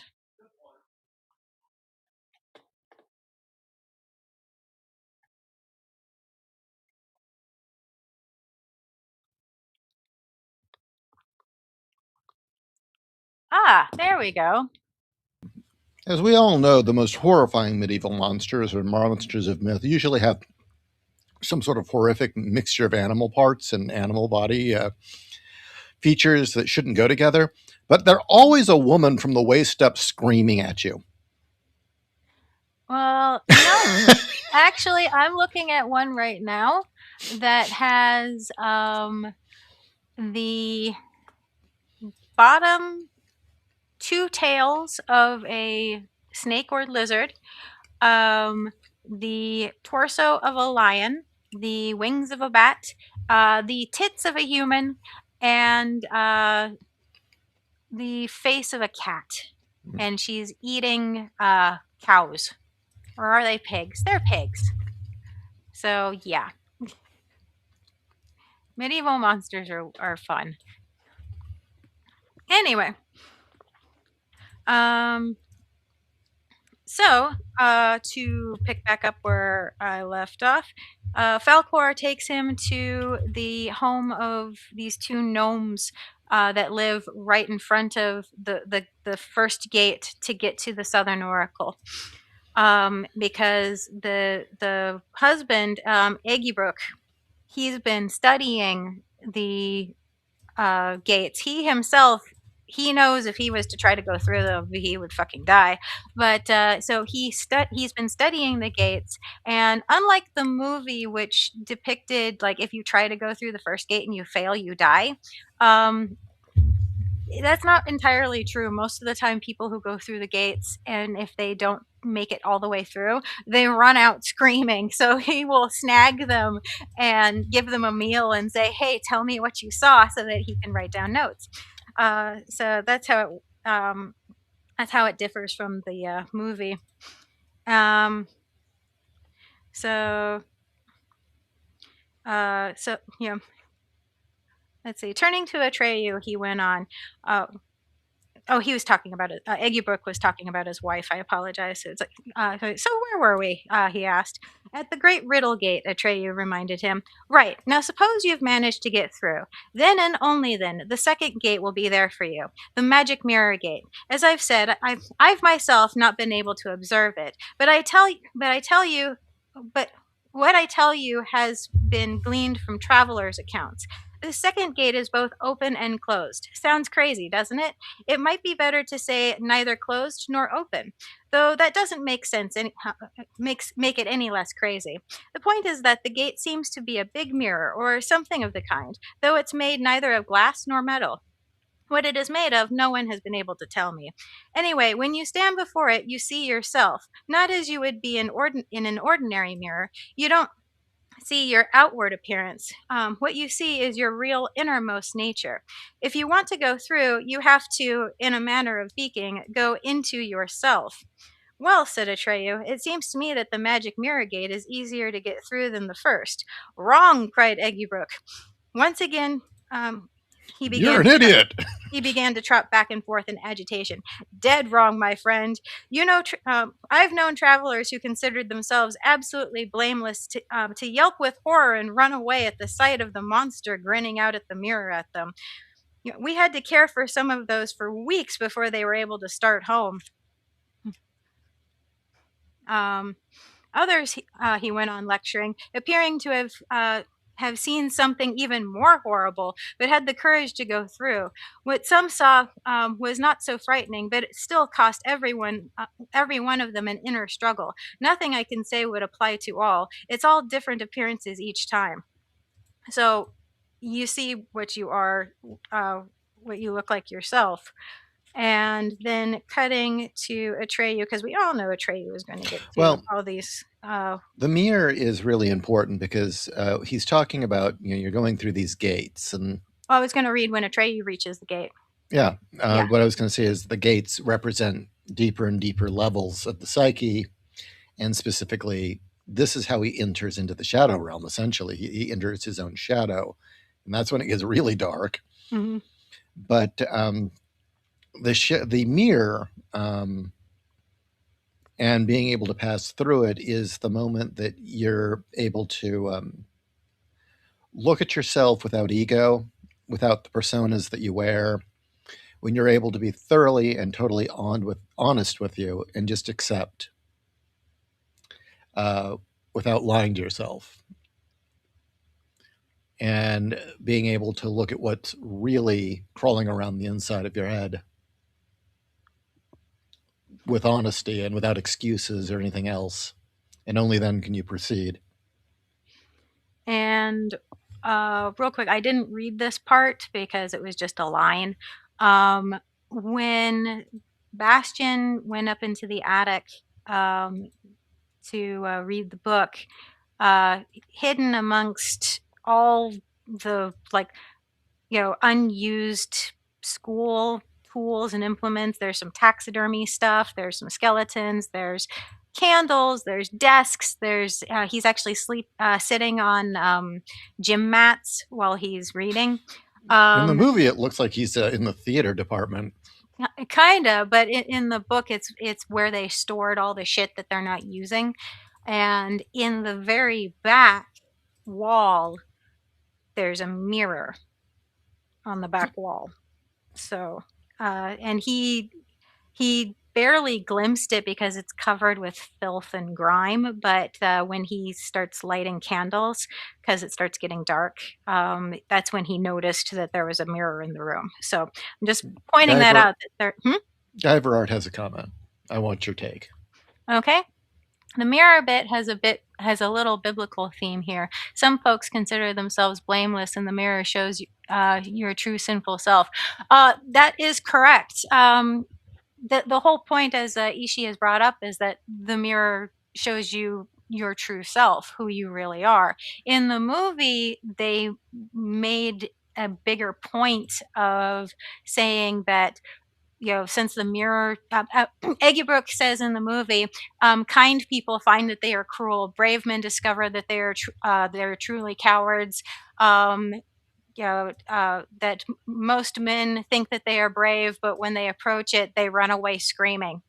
Ah, there we go. As we all know, the most horrifying medieval monsters or monsters of myth usually have some sort of horrific mixture of animal parts and animal body features that shouldn't go together. But they're always a woman from the waist up screaming at you. Well, actually, I'm looking at one right now that has the bottom two tails of a snake or lizard, the torso of a lion, the wings of a bat, the tits of a human, and the face of a cat. And she's eating cows. Or are they pigs? They're pigs. So, yeah. Medieval monsters are fun. Anyway, um, so to pick back up where I left off, Falcor takes him to the home of these two gnomes that live right in front of the first gate to get to the Southern Oracle. Because the husband, Aegibrook, he's been studying the gates. He himself, he knows if he was to try to go through them, he would fucking die. But so he's been studying the gates, and unlike the movie, which depicted like if you try to go through the first gate and you fail, you die. Um, that's not entirely true. Most of the time, people who go through the gates, and if they don't make it all the way through, they run out screaming. So he will snag them and give them a meal and say, "Hey, tell me what you saw," so that he can write down notes. So that's how it differs from the movie. Um, so so you know, let's see. Turning to Atreyu, he went on. Uh, Oh, he was talking about it. Eggy Brooke was talking about his wife. I apologize. It's like, so where were we? He asked. At the Great Riddle Gate, Atreyu reminded him. Right. Now suppose you've managed to get through. Then and only then, the second gate will be there for you. The Magic Mirror Gate. As I've said, I've myself not been able to observe it, but but what I tell you has been gleaned from travelers' accounts. The second gate is both open and closed. Sounds crazy, doesn't it? It might be better to say neither closed nor open, though that doesn't make sense and make it any less crazy. The point is that the gate seems to be a big mirror or something of the kind, though it's made neither of glass nor metal. What it is made of, no one has been able to tell me. Anyway, when you stand before it, you see yourself, not as you would be in an ordinary mirror. You don't see your outward appearance. What you see is your real innermost nature. If you want to go through, you have to, in a manner of speaking, go into yourself. Well, said Atreyu, it seems to me that the magic mirror gate is easier to get through than the first. Wrong, cried Eggybrook. Once again, he You're began an to tr- idiot. he began to trot back and forth in agitation. Dead wrong, my friend. I've known travelers who considered themselves absolutely blameless to yelp with horror and run away at the sight of the monster grinning out at the mirror at them. We had to care for some of those for weeks before they were able to start home. Um, Others, he went on lecturing, appearing to have seen something even more horrible, but had the courage to go through. What some saw was not so frightening, but it still cost every one of them an inner struggle. Nothing I can say would apply to all. It's all different appearances each time. So you see what you are, uh, what you look like yourself. And then cutting to Atreyu, because we all know Atreyu is going to get to Well, all these. the mirror is really important because he's talking about, you're going through these gates. And I was going to read when Atreyu reaches the gate. yeah, Yeah. what I was going to say is the gates represent deeper and deeper levels of the psyche. And specifically, this is how he enters into the shadow realm, essentially. He enters his own shadow. And that's when it gets really dark. Hmm. But the mirror, and being able to pass through it, is the moment that you're able to look at yourself without ego, without the personas that you wear, when you're able to be thoroughly and totally honest with you and just accept, uh, without lying to yourself, and being able to look at what's really crawling around the inside of your head with honesty and without excuses or anything else. And only then can you proceed. And real quick, I didn't read this part because it was just a line. Um, when Bastian went up into the attic um, to read the book, uh, hidden amongst all the unused school tools and implements. There's some taxidermy stuff. There's some skeletons. There's candles. There's desks. He's actually sitting on gym mats while he's reading. In the Um, movie, it looks like he's in the theater department. Kind of, but in the book, it's where they stored all the shit that they're not using. And in the very back wall, there's a mirror. on the back wall. So, and he barely glimpsed it because it's covered with filth and grime. But when he starts lighting candles, because it starts getting dark, that's when he noticed that there was a mirror in the room. So I'm just pointing that Guyver out. That there, hmm? Guyver Art has a comment. I want your take. Okay. The mirror bit has a little biblical theme here. Some folks consider themselves blameless, and the mirror shows your true sinful self. That is correct. The whole point, as Ishii has brought up, is that the mirror shows you your true self, who you really are. In the movie, they made a bigger point of saying that, since the mirror, Eggybrook says in the movie, kind people find that they are cruel. Brave men discover that they're truly cowards. Um, that most men think that they are brave, but when they approach it, they run away screaming,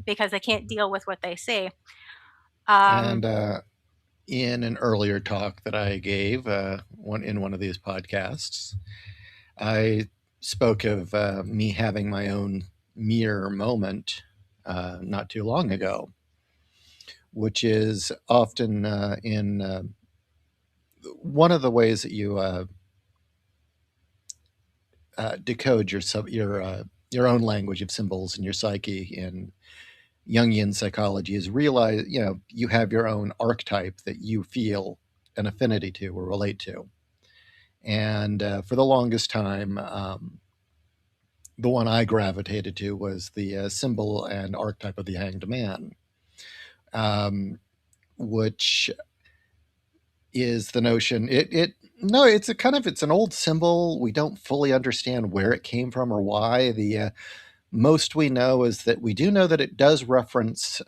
because they can't deal with what they see. And Um, in an earlier talk that I gave one of these podcasts, I spoke of me having my own mirror moment not too long ago, which is often in one of the ways that you decode your own language of symbols and your psyche in Jungian psychology is realize you have your own archetype that you feel an affinity to or relate to, and for the longest time, the one I gravitated to was the symbol and archetype of the Hanged Man, which is the notion. It no, it's a kind of it's an old symbol. We don't fully understand where it came from or why. The most we know is that we do know that it does reference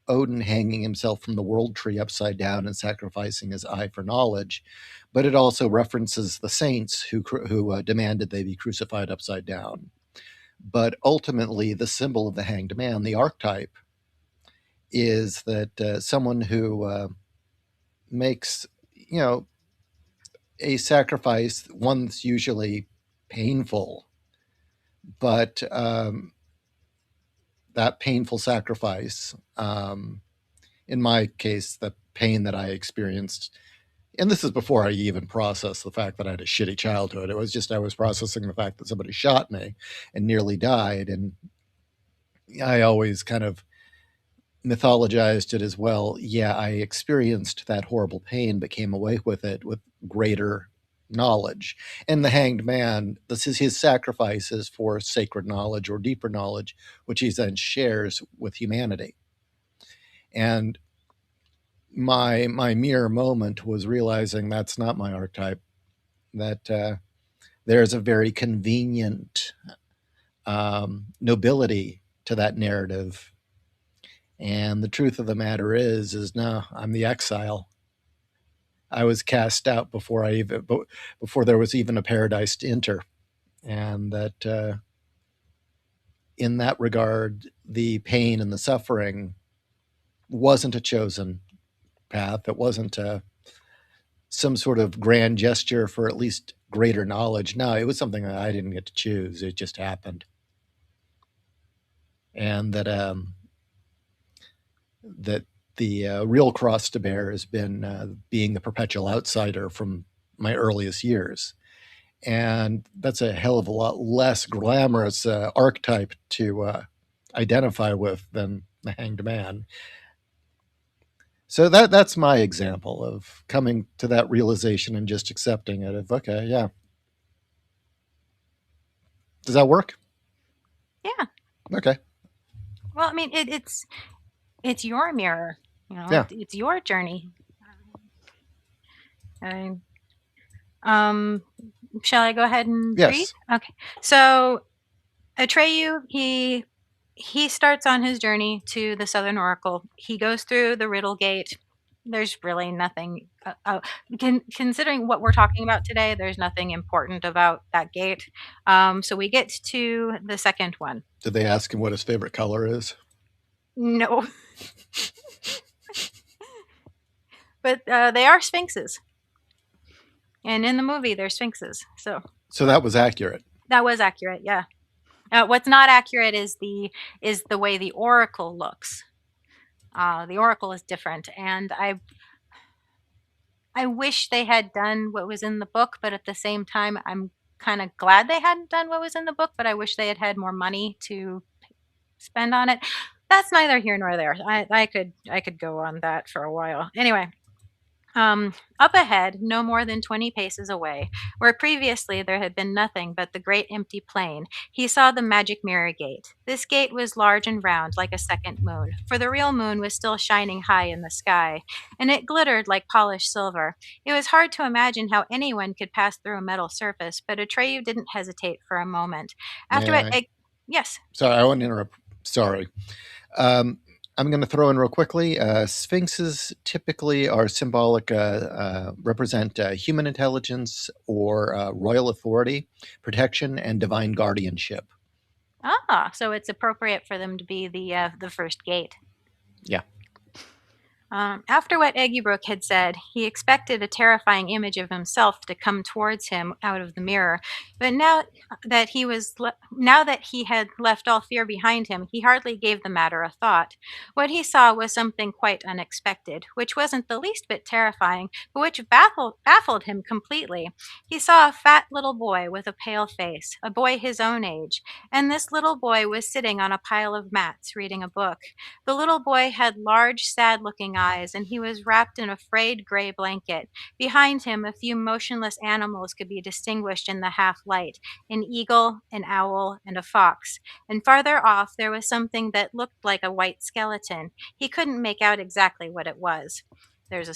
Odin hanging himself from the world tree upside down and sacrificing his eye for knowledge, but it also references the saints who demanded they be crucified upside down. But ultimately, the symbol of the hanged man, the archetype, is that someone who makes you know a sacrifice, one that's usually painful, but that painful sacrifice, in my case, the pain that I experienced, and this is before I even processed the fact that I had a shitty childhood. It was just I was processing the fact that somebody shot me and nearly died, and I always kind of mythologized it as well. Yeah, I experienced that horrible pain, but came away with it with greater knowledge. And the hanged man, this is his sacrifices for sacred knowledge or deeper knowledge, which he then shares with humanity. And my mere moment was realizing that's not my archetype. That there's a very convenient nobility to that narrative, and the truth of the matter is no, I'm the exile. I was cast out before there was even a paradise to enter, and that in that regard, the pain and the suffering wasn't a chosen path. It wasn't some sort of grand gesture for at least greater knowledge. No, it was something that I didn't get to choose. It just happened, and that the real cross to bear has been being the perpetual outsider from my earliest years. And that's a hell of a lot less glamorous archetype to identify with than the hanged man. So that's my example of coming to that realization and just accepting it. Of okay, yeah, does that work? yeah. Okay, Well, I mean, it's your mirror. yeah, It's your journey. I, um, shall I go ahead and read? yes. Okay. So Atreyu, he starts on his journey to the Southern Oracle. He goes through the Riddle Gate. There's really nothing, considering what we're talking about today, there's nothing important about that gate. So we get to the second one. Did they ask him what his favorite color is? No, but they are sphinxes. And in the movie, they're sphinxes. So So that was accurate. that was accurate. Yeah. What's not accurate is the way the oracle looks. The oracle is different, and I wish they had done what was in the book, but at the same time, I'm kind of glad they hadn't done what was in the book. But I wish they had had more money to spend on it. That's neither here nor there. I could go on that for a while. Anyway, up ahead, no more than 20 paces away, where previously there had been nothing but the great empty plain, he saw the magic mirror gate. This gate was large and round, like a second moon, for the real moon was still shining high in the sky, and it glittered like polished silver. It was hard to imagine how anyone could pass through a metal surface, but Atreyu didn't hesitate for a moment. May After it, I? yes. Sorry, I want to interrupt. Sorry. Um, I'm going to throw in real quickly. Sphinxes typically are symbolic, represent human intelligence or royal authority, protection, and divine guardianship. So it's appropriate for them to be the first gate. Yeah. After what Eggybrook had said, he expected a terrifying image of himself to come towards him out of the mirror. But now that he had left all fear behind him, he hardly gave the matter a thought. What he saw was something quite unexpected, which wasn't the least bit terrifying, but which baffled him completely. He saw a fat little boy with a pale face, a boy his own age, and this little boy was sitting on a pile of mats reading a book. The little boy had large, sad looking eyes, and he was wrapped in a frayed gray blanket. Behind him, a few motionless animals could be distinguished in the half light: an eagle, an owl, and a fox. And farther off, there was something that looked like a white skeleton. He couldn't make out exactly what it was. There's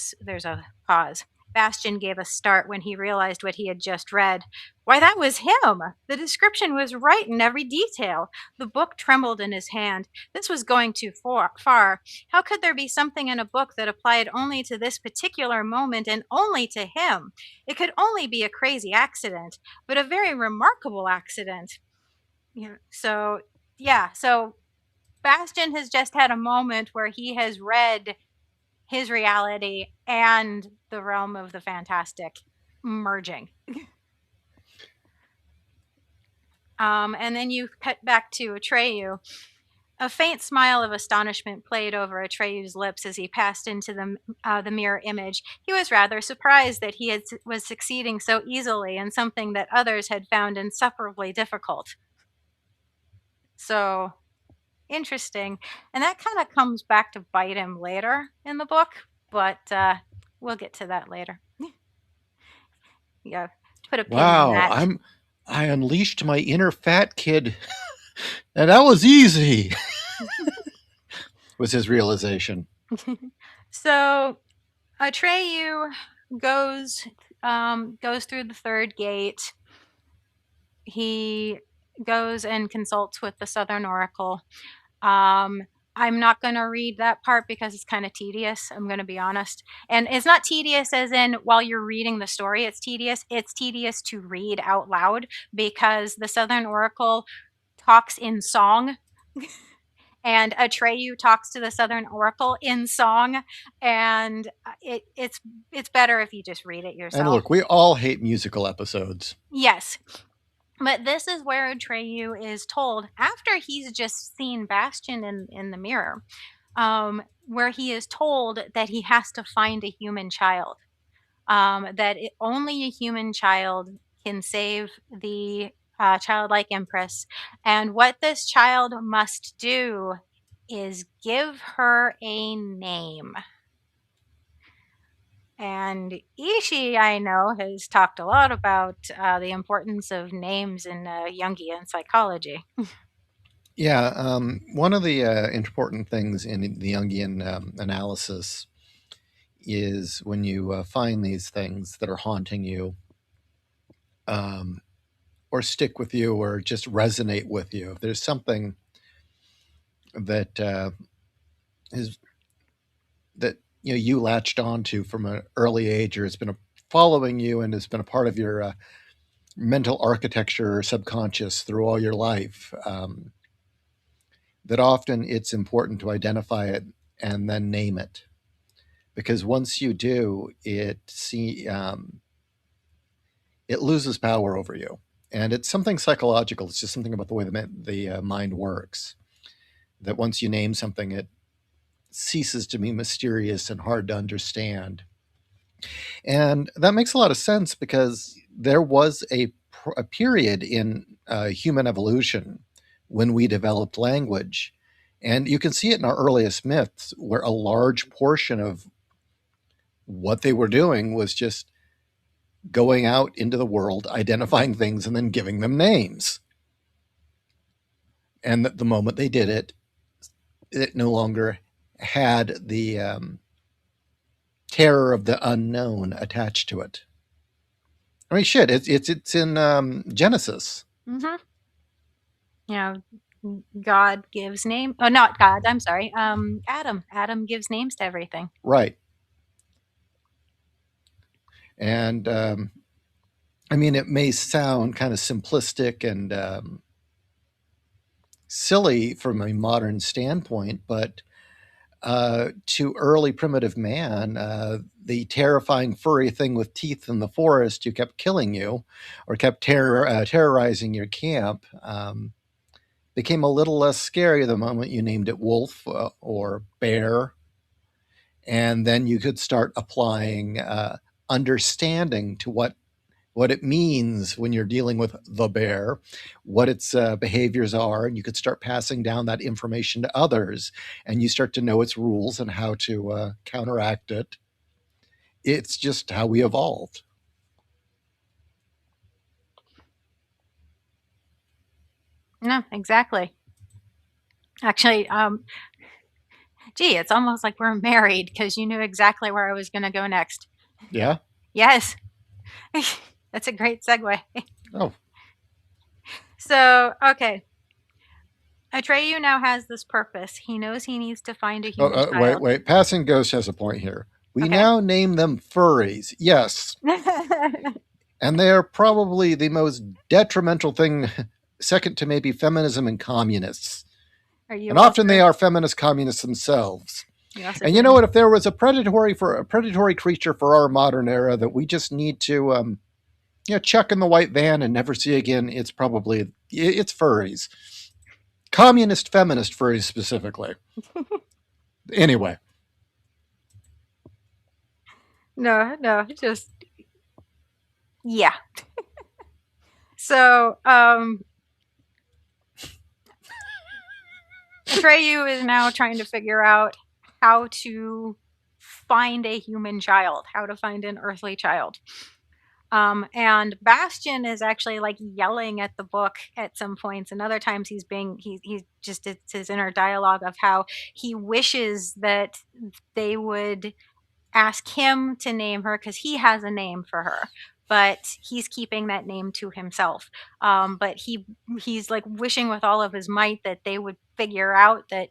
a pause. Bastian gave a start when he realized what he had just read. Why, that was him! The description was right in every detail. The book trembled in his hand. This was going too far. How could there be something in a book that applied only to this particular moment and only to him? It could only be a crazy accident, but a very remarkable accident. So Bastian has just had a moment where he has read his reality and the realm of the fantastic merging. And then you cut back to Atreyu. A faint smile of astonishment played over Atreyu's lips as he passed into the mirror image. He was rather surprised that was succeeding so easily in something that others had found insufferably difficult. So interesting, and that kind of comes back to bite him later in the book, but we'll get to that later. Yeah, put a pin in Wow. that. I unleashed my inner fat kid, and that was easy. Was his realization. So Atreyu goes goes through the third gate. He goes and consults with the Southern Oracle. I'm not going to read that part because it's kind of tedious. I'm going to be honest. And it's not tedious as in while you're reading the story, it's tedious. It's tedious to read out loud because the Southern Oracle talks in song. And Atreyu talks to the Southern Oracle in song, and it's better if you just read it And yourself. look, we all hate musical episodes. Yes, but this is where Atreyu is told after he's just seen Bastian in the mirror, where he is told that he has to find a human child, only a human child can save the childlike empress, and what this child must do is give her a name. And Ishii, I know, has talked a lot about the importance of names in Jungian psychology. Yeah, one of the important things in the Jungian analysis is when you find these things that are haunting you, um, or stick with you, or just resonate with you. If there's something that is that you latched onto from an early age, or it's been following you and has been a part of your mental architecture or subconscious through all your life, that often it's important to identify it and then name it, because once you do, it loses power over you. And it's something psychological. It's just something about the way the mind works. That once you name something, it ceases to be mysterious and hard to understand. And that makes a lot of sense because there was a period in human evolution when we developed language. And you can see it in our earliest myths, where a large portion of what they were doing was just going out into the world, identifying things, and then giving them names. And that the moment they did it, it no longer had the terror of the unknown attached to it. I mean, shit, it's in Genesis, Hmm. You know, God gives name. Oh, not God. I'm sorry. Adam. Adam gives names to everything. right? And I mean, it may sound kind of simplistic and silly from a modern standpoint, but to early primitive man, the terrifying furry thing with teeth in the forest who kept killing you or kept terrorizing your camp became a little less scary the moment you named it wolf or bear. And then you could start applying understanding to what it means when you're dealing with the bear, what its behaviors are, and you could start passing down that information to others, and you start to know its rules and how to counteract it. It's just how we evolved. No, exactly. Actually, gee, it's almost like we're married because you knew exactly where I was going to go next. Yeah. Yes, that's a great segue. Oh. So, okay, Atreyu now has this purpose. He knows he needs to find a Oh, human wait, child. wait. Passing Ghost has a point here. We Okay. now name them furries. Yes. And they are probably the most detrimental thing, second to maybe feminism and communists. Are And you often they also are feminist communists themselves. you also And you know doing what? If there was a predatory creature for our modern era that we just need to, chuck in the white van and never see again, it's furries, communist feminist furries specifically. Anyway, no, no, just yeah. So, Atreyu is now trying to figure out how to find a human child, how to find an earthly child. And Bastion is actually like yelling at the book at some points, and other times he's just it's his inner dialogue of how he wishes that they would ask him to name her because he has a name for her, but he's keeping that name to himself. But he's like wishing with all of his might that they would figure out that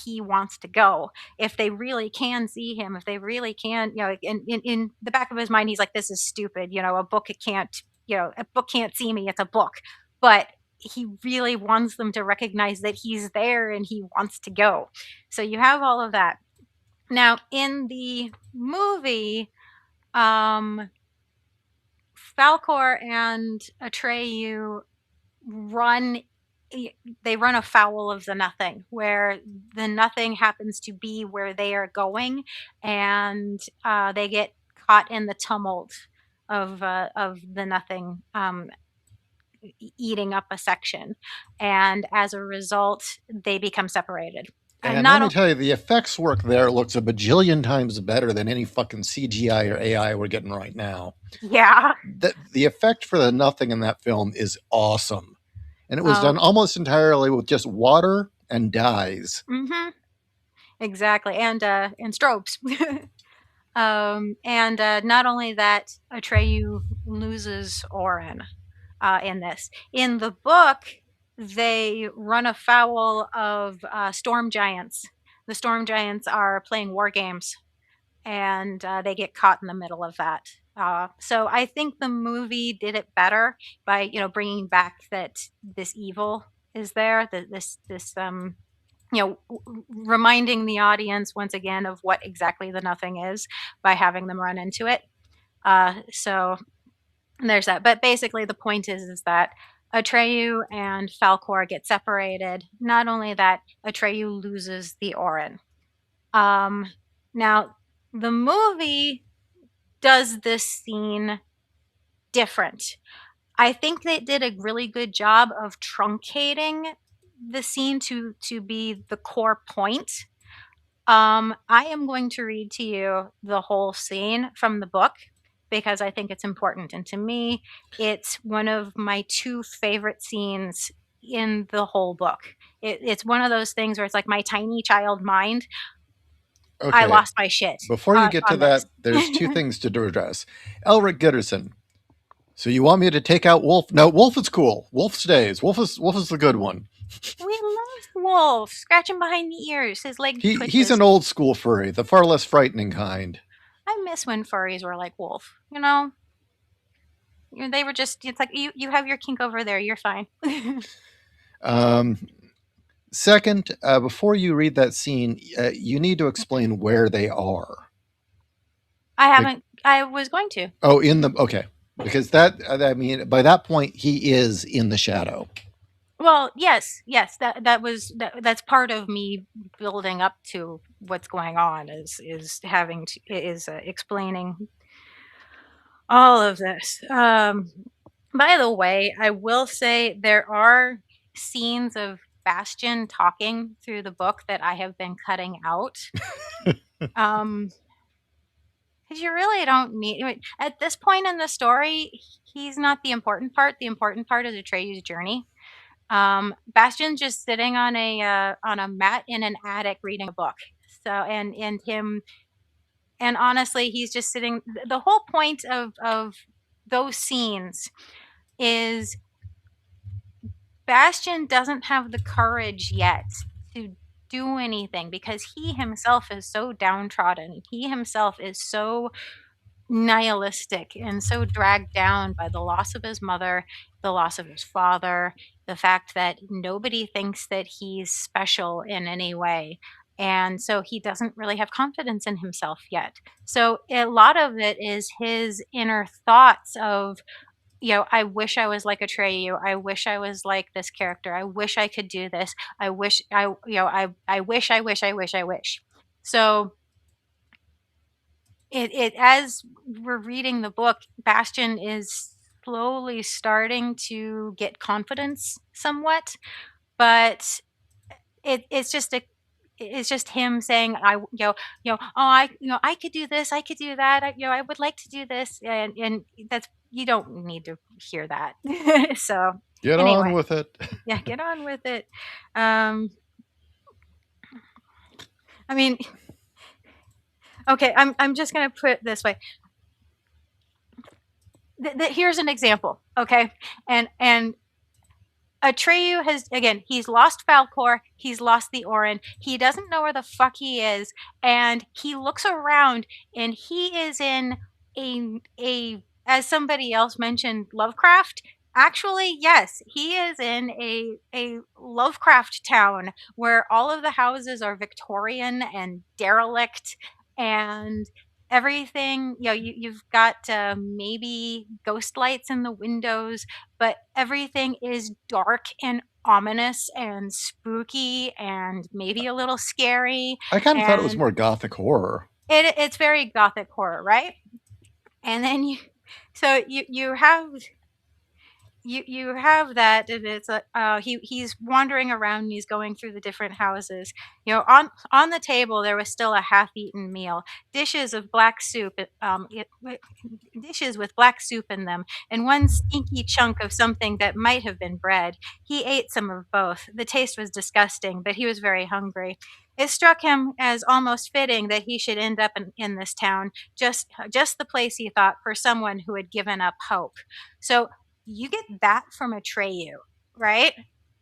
he wants to go. If they really can see him, if they really can, in the back of his mind, he's like, "This is stupid. A book it can't, a book can't see me. It's a book." But he really wants them to recognize that he's there and he wants to go. So you have all of that. Now, in the movie, um, Falcor and Atreyu run they run afoul of the nothing, where the nothing happens to be where they are going, and they get caught in the tumult of the nothing eating up a section, and as a result, they become separated. And and let me not tell you, the effects work there looks a bajillion times better than any fucking CGI or AI we're getting right now. yeah, The effect for the nothing in that film is awesome. And it was um, done almost entirely with just water and dyes. mm-hmm. Exactly, and strobes. And not only that, Atreyu loses Orin in this. In the book, they run afoul of storm giants. The storm giants are playing war games, and they get caught in the middle of that. So I think the movie did it better by bringing back that this evil is there. That this reminding the audience once again of what exactly the nothing is by having them run into it. So there's that. But basically, the point is that Atreyu and Falkor get separated. Not only that, Atreyu loses the Orin. Um, Now, the movie does this scene different. I think they did a really good job of truncating the scene to be the core point. I am going to read to you the whole scene from the book because I think it's important. And to me, it's one of my two favorite scenes in the whole book. It's one of those things where it's like my tiny child mind. I Okay, lost my shit before you get to on this. that, there's two things to address. Elric Gitterson. So you want me to take out Wolf? No, Wolf is cool. Wolf stays. Wolf is the good one. We love Wolf. Scratch him behind the ears. His leg He's twitches. an old school furry, the far less frightening kind. I miss when furries were like Wolf. You know, they were just. It's like you have your kink over there. You're fine. Um, Second, before you read that scene, you need to explain where they are. I Be- haven't. I was going to. oh, in the okay, because that I mean by that point he is in the shadow. Well, yes, yes. That's part of me building up to what's going on. Is having to, is explaining all of this. By the way, I will say there are scenes of Bastion talking through the book that I have been cutting out. Um, because you really don't need, I mean, at this point in the story, he's not the important part. The important part is Atreyu's journey. Bastion's just sitting on a mat in an attic reading a book. So and him and honestly, he's just sitting. The whole point of those scenes is Bastion doesn't have the courage yet to do anything because he himself is so downtrodden. He himself is so nihilistic and so dragged down by the loss of his mother, the loss of his father, the fact that nobody thinks that he's special in any way. And so he doesn't really have confidence in himself yet. So a lot of it is his inner thoughts of, I wish I was like Atreyu. I wish I was like this character. I wish I could do this. I wish I wish, I wish, I wish, I wish. So it as we're reading the book, Bastion is slowly starting to get confidence somewhat, but it's just him saying, I could do this, I could do that, I would like to do this, and that's you don't need to hear that. So Get on anyway, with it. yeah, get on with it. Um, I mean, okay, I'm just gonna put it this way. Here's an example, okay, and Atreyu has again, he's lost Falkor, he's lost the Orin, he doesn't know where the fuck he is, and he looks around and he is in a as somebody else mentioned, Lovecraft. Actually, yes, he is in a Lovecraft town where all of the houses are Victorian and derelict and everything, you've got maybe ghost lights in the windows, but everything is dark and ominous and spooky and maybe a little scary, I kind of thought it was and more gothic horror. it's very gothic horror, right? And then so you have that, and it's a he's wandering around and he's going through the different houses. On the table there was still a half-eaten meal, dishes of black soup, dishes with black soup in them, and one stinky chunk of something that might have been bread. He ate some of both. The taste was disgusting, but he was very hungry. It struck him as almost fitting that he should end up in this town, just the place he thought for someone who had given up hope. So you get that from Atreyu, right?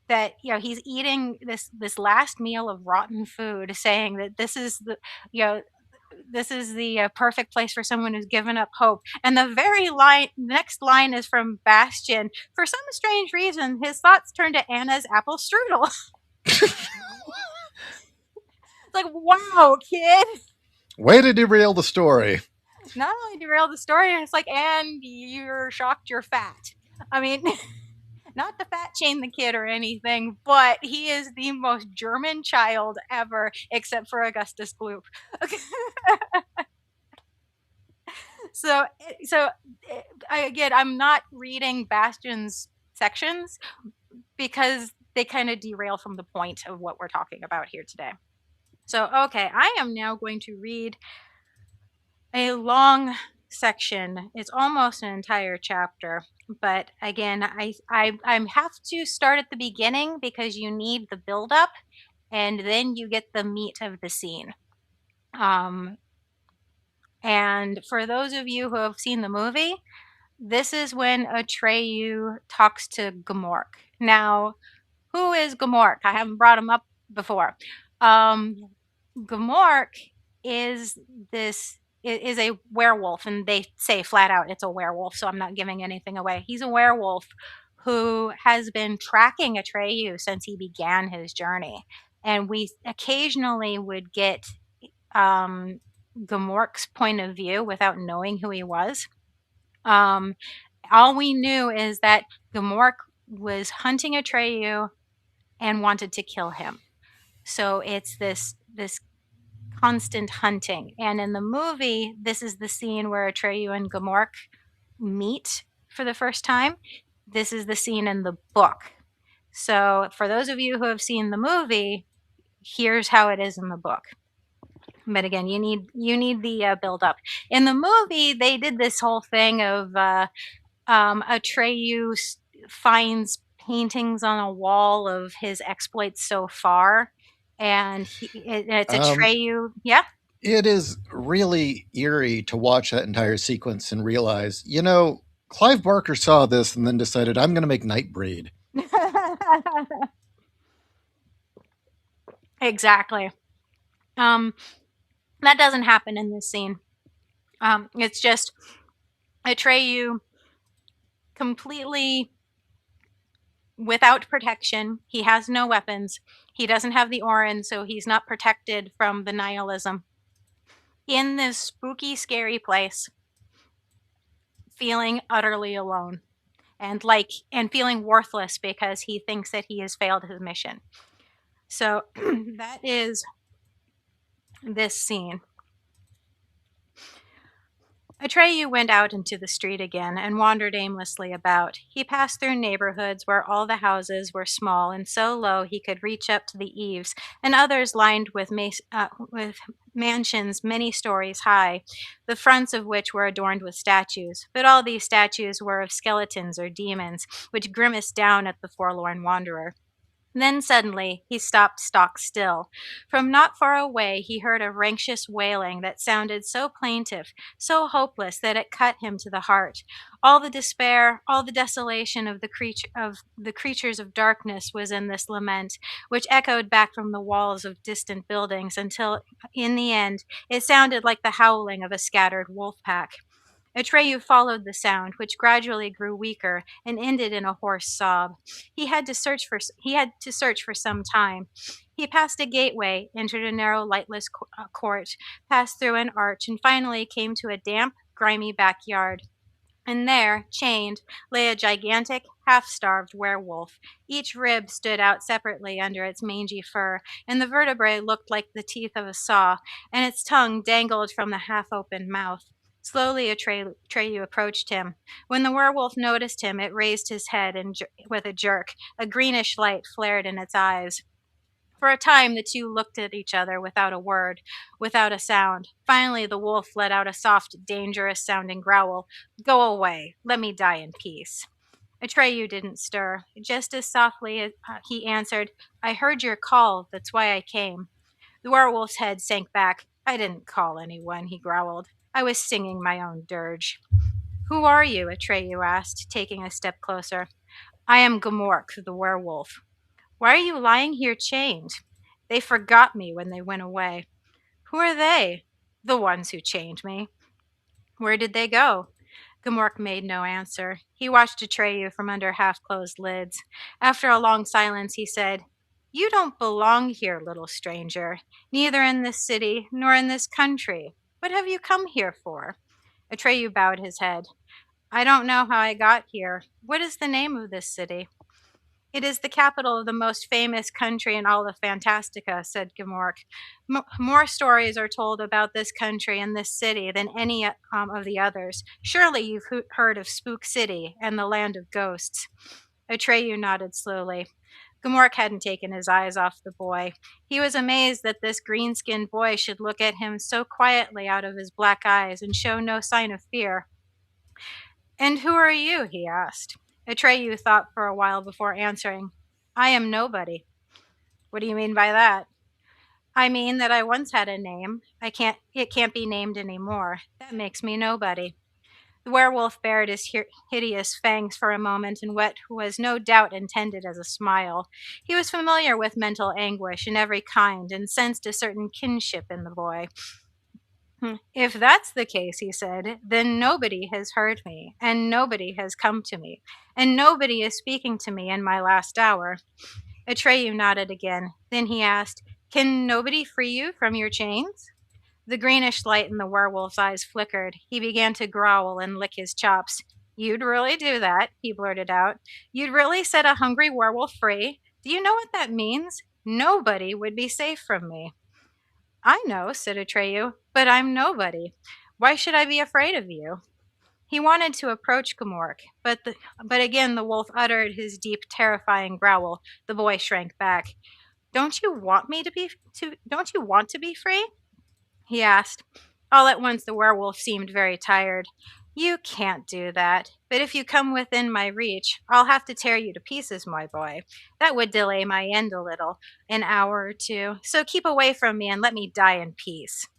That he's eating this last meal of rotten food, saying that you know this is the perfect place for someone who's given up hope. And the next line is from Bastion. For some strange reason, his thoughts turn to Anna's apple strudel. It's like, wow, kid. Way to derail the story. not only derail the story, it's like, and you're shocked you're fat. I mean, not to fat shame the kid or anything, but he is the most German child ever, except for Augustus Gloop. so, so again, I'm not reading Bastion's sections because they kind of derail from the point of what we're talking about here today. So, okay, I am now going to read a long section. It's almost an entire chapter, but again, I have to start at the beginning because you need the build up, and then you get the meat of the scene. Um, and for those of you who have seen the movie, this is when Atreyu talks to Gamork. Now, who is Gamork? I haven't brought him up before. Um, Gamork is this is a werewolf, and they say flat out it's a werewolf, so I'm not giving anything away. He's a werewolf who has been tracking Atreyu since he began his journey, and we occasionally would get um, Gamork's point of view without knowing who he was. Um, all we knew is that Gamork was hunting Atreyu and wanted to kill him. So it's this constant hunting. And in the movie, this is the scene where Atreyu and Gamork meet for the first time. This is the scene in the book. So for those of you who have seen the movie, here's how it is in the book. But again, you need the build up. In the movie, they did this whole thing of Atreyu finds paintings on a wall of his exploits so far, and it's Um, Atreyu. Yeah. it is really eerie to watch that entire sequence and realize, Clive Barker saw this and then decided, I'm going to make Nightbreed. Exactly. Um, that doesn't happen in this scene. It's just Atreyu completely without protection. He has no weapons. He doesn't have the Orin, so he's not protected from the nihilism. In this spooky, scary place, feeling utterly alone and feeling worthless because he thinks that he has failed his mission. So that is this scene. Atreyu went out into the street again and wandered aimlessly about. He passed through neighborhoods where all the houses were small and so low he could reach up to the eaves, and others lined with mansions many stories high, the fronts of which were adorned with statues. But all these statues were of skeletons or demons, which grimaced down at the forlorn wanderer. Then suddenly he stopped stock still. From not far away he heard a raucous wailing that sounded so plaintive, so hopeless that it cut him to the heart. All the despair, all the desolation of the creatures of darkness was in this lament, which echoed back from the walls of distant buildings until in the end it sounded like the howling of a scattered wolf pack. Atreyu followed the sound, which gradually grew weaker and ended in a hoarse sob. He had to search for some time. He passed a gateway, entered a narrow, lightless court, passed through an arch, and finally came to a damp, grimy backyard. And there, chained, lay a gigantic, half-starved werewolf. Each rib stood out separately under its mangy fur, and the vertebrae looked like the teeth of a saw, and its tongue dangled from the half-opened mouth. Slowly Atreyu approached him. When the werewolf noticed him, it raised his head and with a jerk. A greenish light flared in its eyes. For a time, the two looked at each other without a word, without a sound. Finally, the wolf let out a soft, dangerous sounding growl. Go away. Let me die in peace. Atreyu didn't stir. Just as softly as he answered, I heard your call. That's why I came. The werewolf's head sank back. I didn't call anyone, he growled. I was singing my own dirge. Who are you? Atreyu asked, taking a step closer. I am Gamork, the werewolf. Why are you lying here chained? They forgot me when they went away. Who are they? The ones who chained me. Where did they go? Gamork made no answer. He watched Atreyu from under half-closed lids. After a long silence, he said, You don't belong here, little stranger, neither in this city nor in this country. What have you come here for? Atreyu bowed his head. I don't know how I got here. What is the name of this city? It is the capital of the most famous country in all of Fantastica, said Gamork. More stories are told about this country and this city than any of the others. Surely you've heard of Spook City and the Land of Ghosts. Atreyu nodded slowly. Gamork hadn't taken his eyes off the boy. He was amazed that this green-skinned boy should look at him so quietly out of his black eyes and show no sign of fear. And who are you? He asked. Atreyu thought for a while before answering. I am nobody. What do you mean by that? I mean that I once had a name. It can't be named anymore. That makes me nobody. The werewolf bared his hideous fangs for a moment in what was no doubt intended as a smile. He was familiar with mental anguish in every kind and sensed a certain kinship in the boy. If that's the case, he said, then nobody has heard me, and nobody has come to me, and nobody is speaking to me in my last hour. Atreyu nodded again. Then he asked, Can nobody free you from your chains? The greenish light in the werewolf's eyes flickered. He began to growl and lick his chops. You'd really do that, he blurted out. You'd really set a hungry werewolf free? Do you know what that means? Nobody would be safe from me. I know, said Atreyu, but I'm nobody. Why should I be afraid of you? He wanted to approach Gamork, but again the wolf uttered his deep, terrifying growl. The boy shrank back. Don't you want to be free? He asked. All at once the werewolf seemed very tired. You can't do that, but if you come within my reach, I'll have to tear you to pieces, my boy. That would delay my end a little, an hour or two, so keep away from me and let me die in peace.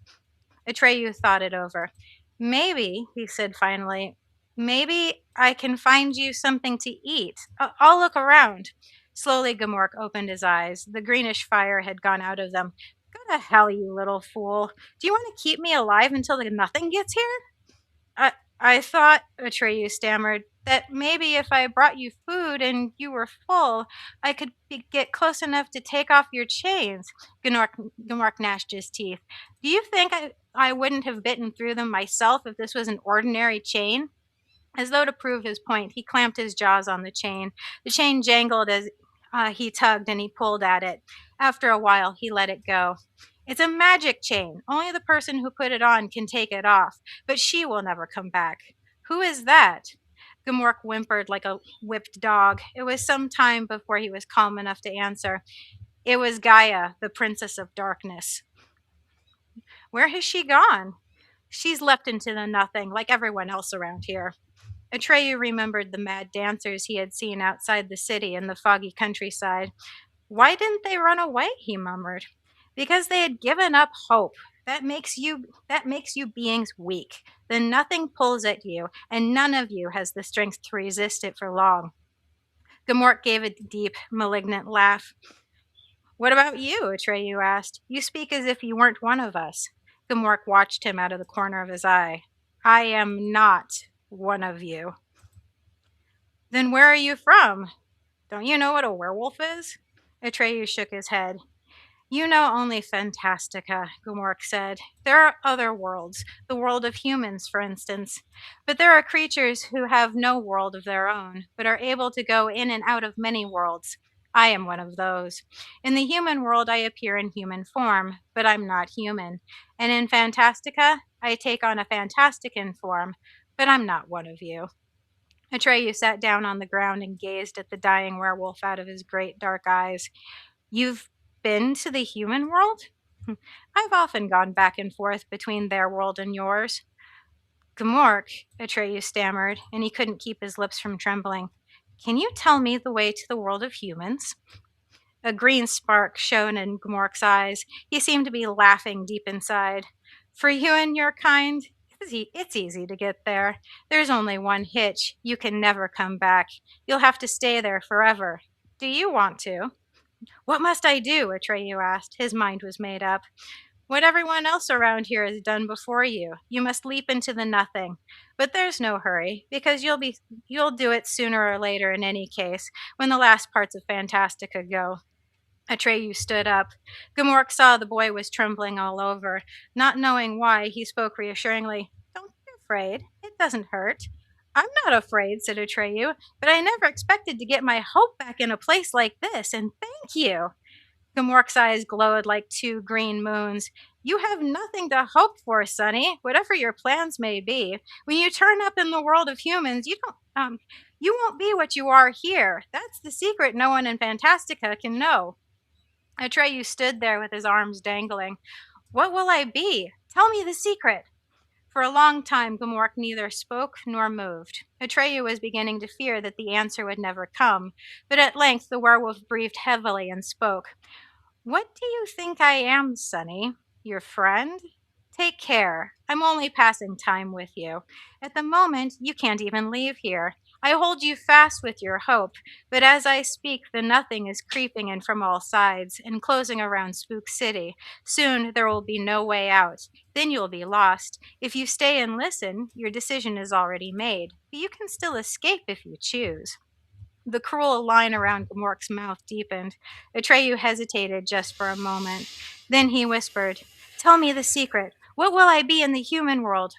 Atreyu thought it over. Maybe, he said finally, maybe I can find you something to eat. I'll look around. Slowly, Gamork opened his eyes. The greenish fire had gone out of them. Go to hell, you little fool. Do you want to keep me alive until the nothing gets here? I thought, Atreyu stammered, that maybe if I brought you food and you were full, I could get close enough to take off your chains. Gamork gnashed his teeth. Do you think I wouldn't have bitten through them myself if this was an ordinary chain? As though to prove his point, he clamped his jaws on the chain. The chain jangled as he tugged and he pulled at it. After a while, he let it go. It's a magic chain. Only the person who put it on can take it off, but she will never come back. Who is that? Gamork whimpered like a whipped dog. It was some time before he was calm enough to answer. It was Gaia, the Princess of Darkness. Where has she gone? She's leapt into the nothing, like everyone else around here. Atreyu remembered the mad dancers he had seen outside the city in the foggy countryside. Why didn't they run away? He murmured. Because they had given up hope. That makes you beings weak. Then nothing pulls at you, and none of you has the strength to resist it for long. Gamork gave a deep, malignant laugh. What about you? Atreyu asked. You speak as if you weren't one of us. Gamork watched him out of the corner of his eye. I am not one of you. Then where are you from? Don't you know what a werewolf is? Atreyu shook his head. You know only Fantastica, Gamork said. There are other worlds, the world of humans, for instance. But there are creatures who have no world of their own, but are able to go in and out of many worlds. I am one of those. In the human world, I appear in human form, but I'm not human. And in Fantastica, I take on a Fantastican form, but I'm not one of you. Atreyu sat down on the ground and gazed at the dying werewolf out of his great dark eyes. You've been to the human world? I've often gone back and forth between their world and yours. Gamork, Atreyu stammered, and he couldn't keep his lips from trembling. Can you tell me the way to the world of humans? A green spark shone in Gamork's eyes. He seemed to be laughing deep inside. For you and your kind, it's easy to get there. There's only one hitch. You can never come back. You'll have to stay there forever. Do you want to? What must I do? Atreyu asked. His mind was made up. What everyone else around here has done before you. You must leap into the nothing. But there's no hurry, because you'll do it sooner or later in any case, when the last parts of Fantastica go. Atreyu stood up. Gamork saw the boy was trembling all over. Not knowing why, he spoke reassuringly. Don't be afraid. It doesn't hurt." "I'm not afraid," said Atreyu, "but I never expected to get my hope back in a place like this, and thank you." Gamork's eyes glowed like two green moons. "You have nothing to hope for, Sonny, whatever your plans may be. When you turn up in the world of humans, you won't be what you are here. That's the secret no one in Fantastica can know." Atreyu stood there with his arms dangling. "What will I be? Tell me the secret." For a long time, Gamork neither spoke nor moved. Atreyu was beginning to fear that the answer would never come, but at length the werewolf breathed heavily and spoke. "What do you think I am, Sonny? Your friend? Take care. I'm only passing time with you. At the moment, you can't even leave here. I hold you fast with your hope, but as I speak, the nothing is creeping in from all sides and closing around Spook City. Soon there will be no way out. Then you'll be lost. If you stay and listen, your decision is already made, but you can still escape if you choose." The cruel line around Gamork's mouth deepened. Atreyu hesitated just for a moment. Then he whispered, "Tell me the secret. What will I be in the human world?"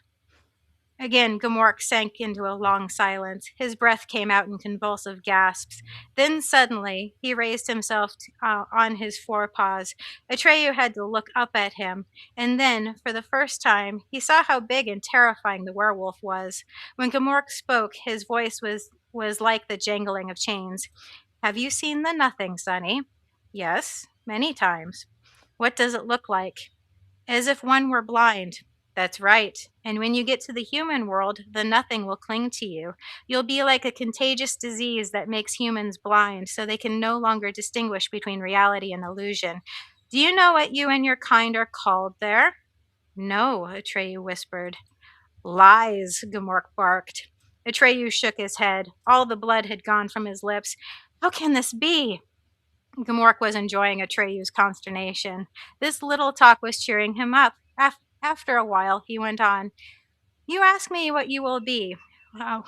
Again, Gamork sank into a long silence. His breath came out in convulsive gasps. Then suddenly, he raised himself on his forepaws. Atreyu had to look up at him, and then, for the first time, he saw how big and terrifying the werewolf was. When Gamork spoke, his voice was like the jangling of chains. "Have you seen the nothing, Sonny?" "Yes, many times." "What does it look like?" "As if one were blind." "That's right. And when you get to the human world, the nothing will cling to you. You'll be like a contagious disease that makes humans blind, so they can no longer distinguish between reality and illusion. Do you know what you and your kind are called there?" "No," Atreyu whispered. "Lies," Gamork barked. Atreyu shook his head. All the blood had gone from his lips. "How can this be?" Gamork was enjoying Atreyu's consternation. This little talk was cheering him up. After a while, he went on. "You ask me what you will be. Oh,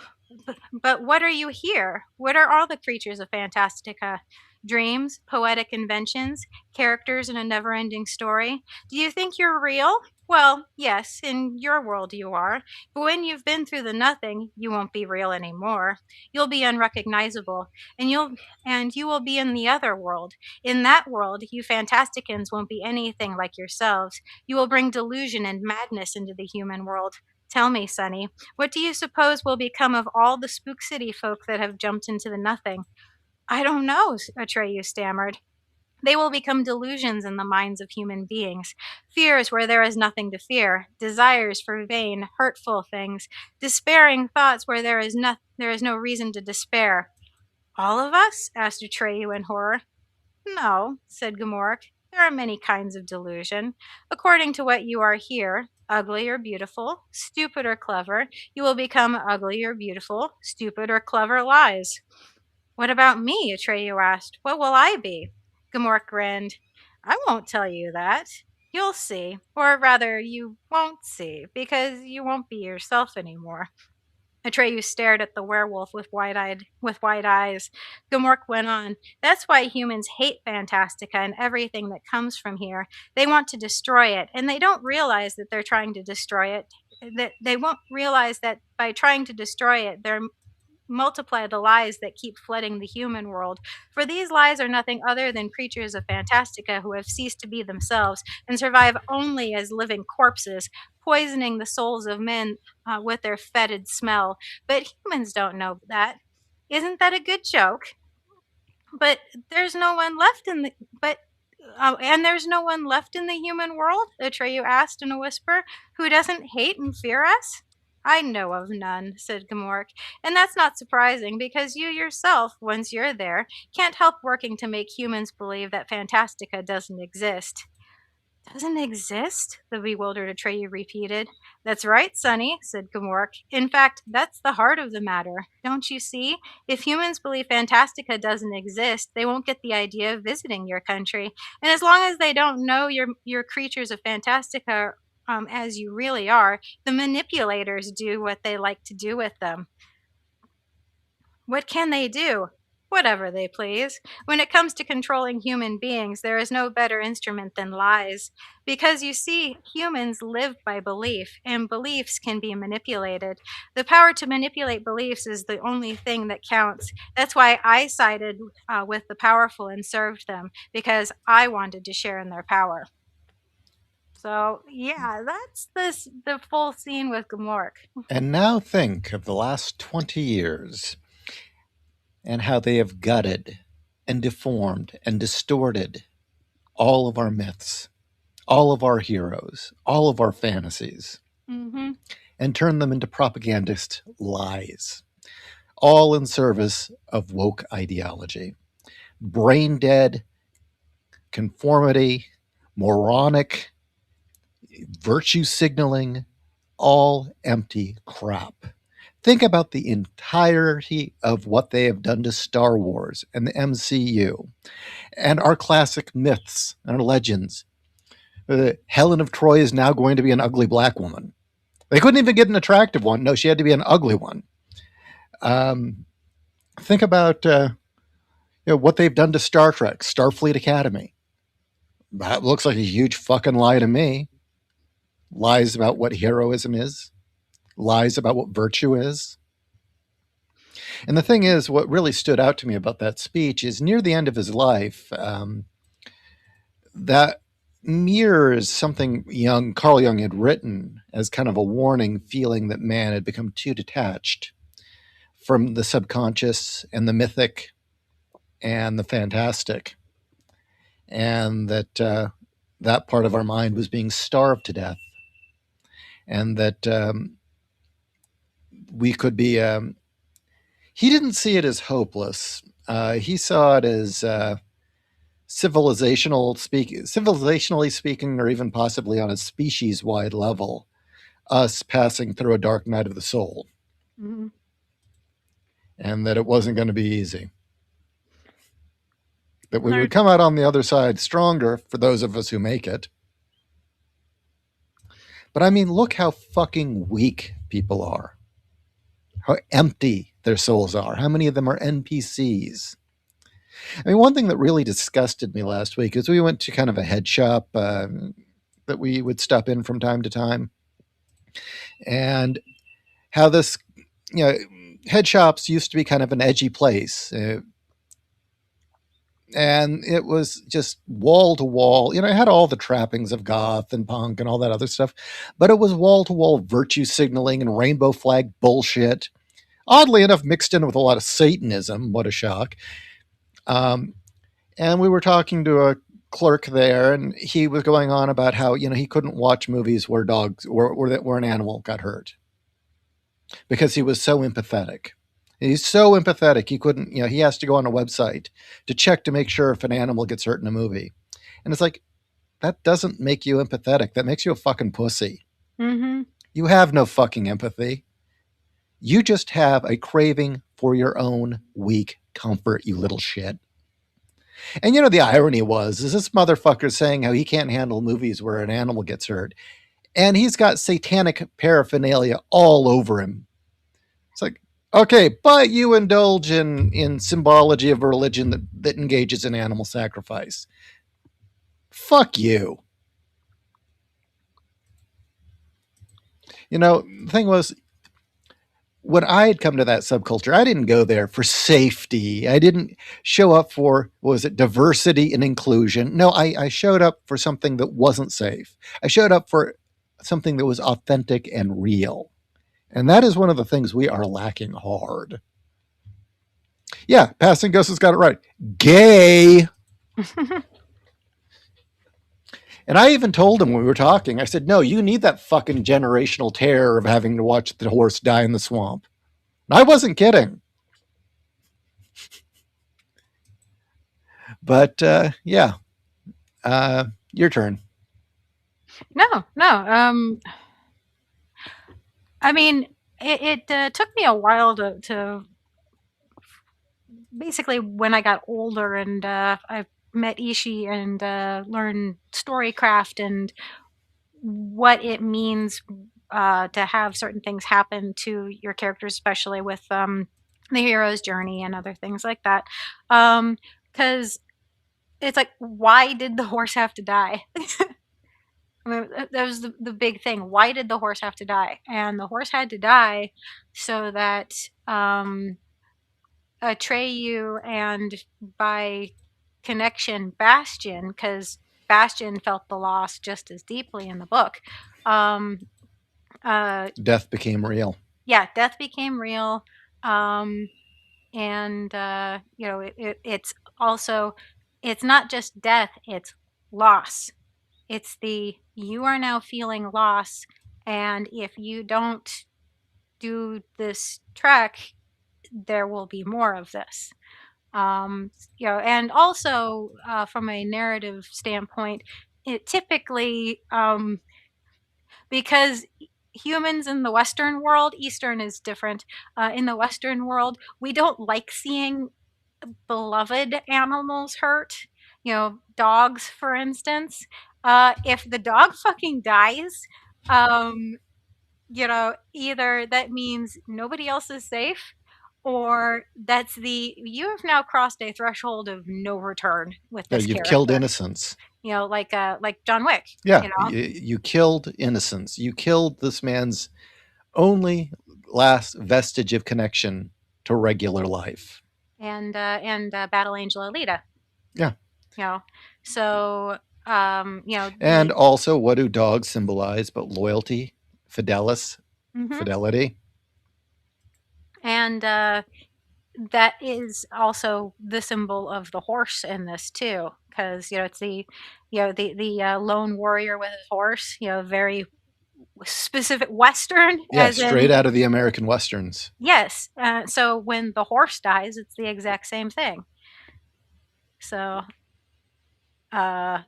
but what are you here? What are all the creatures of Fantastica? Dreams, poetic inventions, characters in a never ending story? Do you think you're real? Well, yes, in your world you are. But when you've been through the nothing, you won't be real anymore. You'll be unrecognizable, and you will be in the other world. In that world, you Fantasticans won't be anything like yourselves. You will bring delusion and madness into the human world. Tell me, Sonny, what do you suppose will become of all the Spook City folk that have jumped into the nothing?" "I don't know," Atreyu stammered. "They will become delusions in the minds of human beings, fears where there is nothing to fear, desires for vain, hurtful things, despairing thoughts where there is no reason to despair." "All of us?" asked Atreyu in horror. "No," said Gamork. "There are many kinds of delusion. According to what you are here, ugly or beautiful, stupid or clever, you will become ugly or beautiful, stupid or clever lies." "What about me?" Atreyu asked. "What will I be?" Gamork grinned. "I won't tell you that. You'll see. Or rather, you won't see, because you won't be yourself anymore." Atreyu stared at the werewolf with wide eyes. Gamork went on. "That's why humans hate Fantastica and everything that comes from here. They want to destroy it, and they don't realize that they're trying to destroy it. That they won't realize that by trying to destroy it, they're multiply the lies that keep flooding the human world. For these lies are nothing other than creatures of Fantastica who have ceased to be themselves and survive only as living corpses, poisoning the souls of men with their fetid smell. But humans don't know that. Isn't that a good joke? But there's no one left in the but and there's no one left in the human world?" Atreyu asked in a whisper, "who doesn't hate and fear us?" "I know of none," said Gamork, "and that's not surprising, because you yourself, once you're there, can't help working to make humans believe that Fantastica doesn't exist." "Doesn't exist?" the bewildered Atreyu repeated. "That's right, Sonny," said Gamork. "In fact, that's the heart of the matter. Don't you see? If humans believe Fantastica doesn't exist, they won't get the idea of visiting your country. And as long as they don't know your creatures of Fantastica as you really are, the manipulators do what they like to do with them." "What can they do?" Whatever they please. When it comes to controlling human beings, there is no better instrument than lies. Because you see, humans live by belief, and beliefs can be manipulated. The power to manipulate beliefs is the only thing that counts. That's why I sided with the powerful and served them, because I wanted to share in their power. So, yeah, that's the full scene with Gamork. And now think of the last 20 years and how they have gutted and deformed and distorted all of our myths, all of our heroes, all of our fantasies, Mhm. and turned them into propagandist lies, all in service of woke ideology. Brain dead, conformity, moronic, virtue signaling, all empty crap. Think about the entirety of what they have done to Star Wars and the MCU and our classic myths and our legends. Helen of Troy is now going to be an ugly black woman. They couldn't even get an attractive one. No, she had to be an ugly one. Um, think about what they've done to Star Trek, Starfleet Academy. That looks like a huge fucking lie to me. Lies about what heroism is, lies about what virtue is. And the thing is, what really stood out to me about that speech is near the end of his life, that mirrors something Carl Jung had written as kind of a warning, feeling that man had become too detached from the subconscious and the mythic and the fantastic, and that that part of our mind was being starved to death, and that we could be. He didn't see it as hopeless. He saw it as civilizationally speaking, or even possibly on a species-wide level, us passing through a dark night of the soul, Mhm. and that it wasn't going to be easy. That we would Learn. come out on the other side stronger for those of us who make it. But I mean, look how fucking weak people are. How empty their souls are. How many of them are NPCs? I mean, one thing that really disgusted me last week is we went to kind of a head shop that we would stop in from time to time, and how this, you know, head shops used to be kind of an edgy place. And it was just wall to wall. You know, it had all the trappings of goth and punk and all that other stuff, but it was wall to wall virtue signaling and rainbow flag bullshit. Oddly enough, mixed in with a lot of Satanism. What a shock. Um, and we were talking to a clerk there, and he was going on about how he couldn't watch movies where dogs where an animal got hurt because he was so empathetic. He's so empathetic he couldn't. He has to go on a website to check to make sure if an animal gets hurt in a movie, and it's like that doesn't make you empathetic. That makes you a fucking pussy. Mhm. You have no fucking empathy. You just have a craving for your own weak comfort, you little shit. And the irony is this motherfucker saying how he can't handle movies where an animal gets hurt, and he's got satanic paraphernalia all over him. It's like, okay, but you indulge in symbology of a religion that engages in animal sacrifice. Fuck you. The thing was, when I had come to that subculture, I didn't go there for safety. I didn't show up for, what was it, diversity and inclusion. No, I showed up for something that wasn't safe. I showed up for something that was authentic and real. And that is one of the things we are lacking hard. Yeah, Passing Ghost has got it right. Gay. And I even told him when we were talking, I said, no, you need that fucking generational terror of having to watch the horse die in the swamp. And I wasn't kidding. But yeah, your turn. No, no. I mean, it took me a while to basically when I got older and I met Ishi and learned storycraft and what it means to have certain things happen to your characters, especially with the hero's journey and other things like that. Because it's like, why did the horse have to die? I mean, that was the big thing. Why did the horse have to die? And the horse had to die so that Atreyu and, by connection, Bastion, because Bastion felt the loss just as deeply in the book. Um, uh, Death became real. yeah, death became real. Um, and it's also, it's not just death, it's loss. It's the, you are now feeling loss, and if you don't do this trek, there will be more of this. And also, from a narrative standpoint, it typically, because humans in the Western world, Eastern is different. In the Western world, we don't like seeing beloved animals hurt. Dogs, for instance. If the dog fucking dies, um, either that means nobody else is safe, or that's the, you have now crossed a threshold of no return with Yeah, this you've killed character. innocence. Like John Wick. Yeah, You know, you killed innocence. You killed this man's only last vestige of connection to regular life. and Battle Angel Alita. Yeah. You know, so And the also, what do dogs symbolize but loyalty, mhm. fidelity? And that is also the symbol of the horse in this too, because it's the lone warrior with his horse. Very specific Western, Yeah, as straight in, out of the American Westerns. yes. So when the horse dies, it's the exact same thing. So, uh,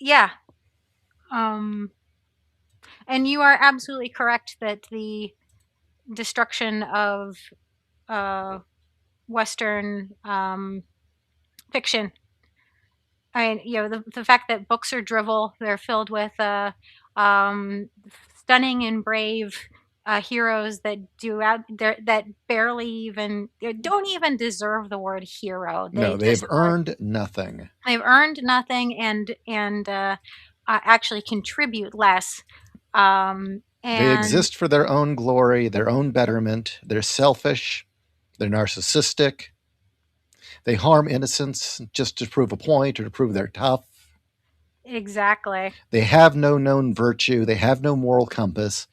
yeah. Um, and you are absolutely correct that the destruction of uh, Western fiction. I mean, the fact that books are drivel, they're filled with um, stunning and brave heroes that that barely even, don't even deserve the word hero. No, They they've just are, earned nothing. they've earned nothing, actually contribute less. They And exist for their own glory, their own betterment. They're selfish, they're narcissistic, they harm innocence just to prove a point or to prove they're tough. exactly. They have no known virtue, they have no moral compass.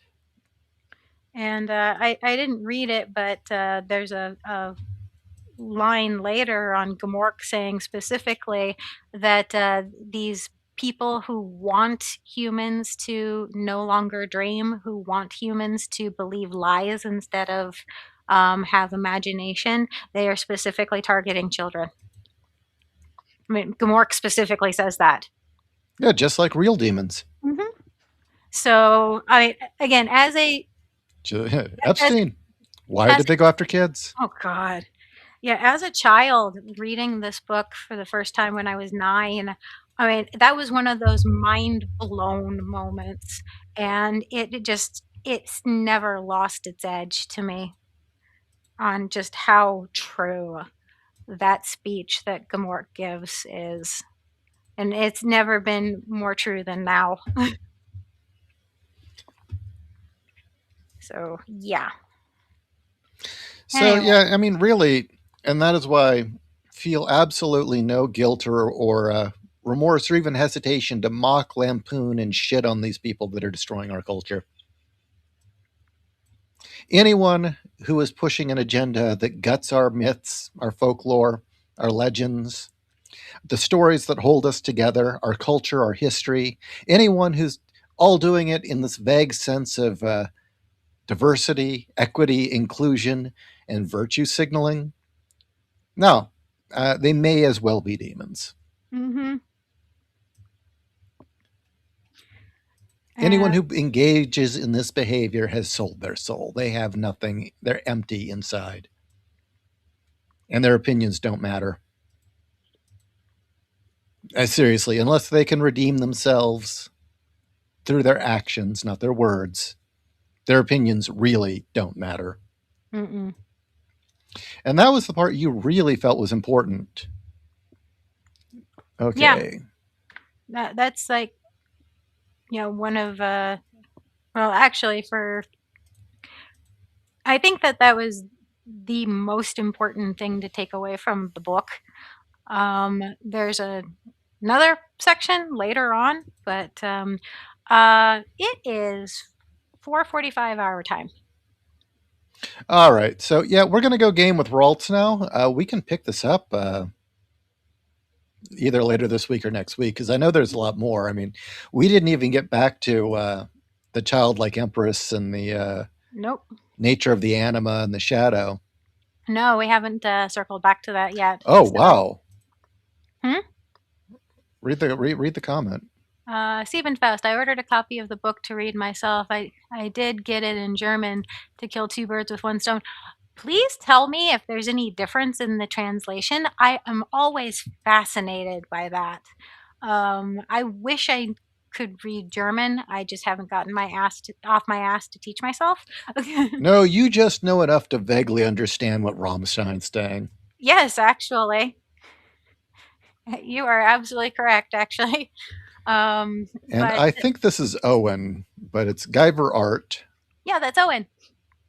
And I didn't read it, but there's a line later on Gamork saying specifically that these people who want humans to no longer dream, who want humans to believe lies instead of have imagination, they are specifically targeting children. I mean, Gamork specifically says that. Yeah, just like real demons. Hmm. So, again, as Epstein. Why as did they go after kids? oh god, yeah, as a child reading this book for the first time when I was 9, I mean, that was one of those mind blown moments, and it's never lost its edge to me on just how true that speech that Gamort gives is. And it's never been more true than now. So, yeah. So, Anyway. yeah, I mean, really, and that is why I feel absolutely no guilt or remorse or even hesitation to mock, lampoon, and shit on these people that are destroying our culture. Anyone who is pushing an agenda that guts our myths, our folklore, our legends, the stories that hold us together, our culture, our history, anyone who's all doing it in this vague sense of diversity, equity, inclusion, and virtue signaling, no, they may as well be demons. Mhm. Anyone And who engages in this behavior has sold their soul. They have nothing, they're empty inside, and their opinions don't matter. Seriously, unless they can redeem themselves through their actions, not their words, their opinions really don't matter. mm-mm. And that was the part you really felt was important. Yeah, Okay. that's like, one of well, actually for I think that that was the most important thing to take away from the book. There's another section later on, but it is 4:45 our time. All right. So, yeah, we're going to go game with Ralts now. We can pick this up either later this week or next week because I know there's a lot more. I mean, we didn't even get back to the childlike empress and the Nope. nature of the anima and the shadow. No, we haven't circled back to that yet. Oh, So, wow. hmm? Read the comment. Siebenfest. I ordered a copy of the book to read myself. I did get it in German to kill two birds with one stone. Please tell me if there's any difference in the translation. I am always fascinated by that. I wish I could read German. I just haven't gotten off my ass to teach myself. No, you just know enough to vaguely understand what Rammstein's saying. Yes, actually, you are absolutely correct. Actually, And but I think this is Owen, but it's Guyver Art. yeah, that's Owen.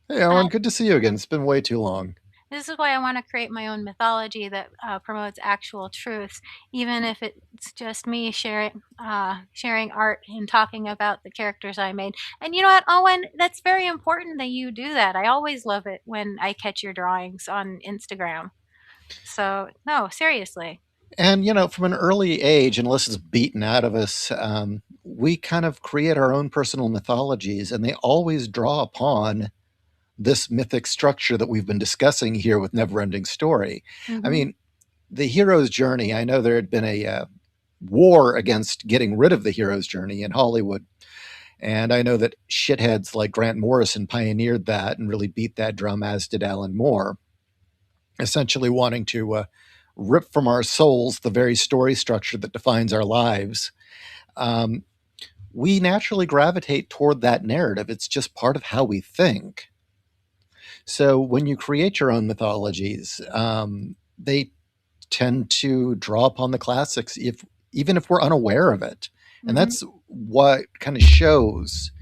Hey, Owen, good to see you again. It's been way too long. This is why I want to create my own mythology that promotes actual truths, even if it's just me sharing art and talking about the characters I made. And you know what, Owen? That's very important that you do that. I always love it when I catch your drawings on Instagram. So no, seriously. And, you know, from an early age, unless it's beaten out of us, we kind of create our own personal mythologies, and they always draw upon this mythic structure that we've been discussing here with Neverending Story. I Hmm. mean, the hero's journey, I know there had been a war against getting rid of the hero's journey in Hollywood. And I know that shitheads like Grant Morrison pioneered that and really beat that drum, as did Alan Moore, essentially wanting to rip from our souls the very story structure that defines our lives. Um, we naturally gravitate toward that narrative. It's just part of how we think. So when you create your own mythologies, they tend to draw upon the classics, if even if we're unaware of it. And Hmm. that's what kind of shows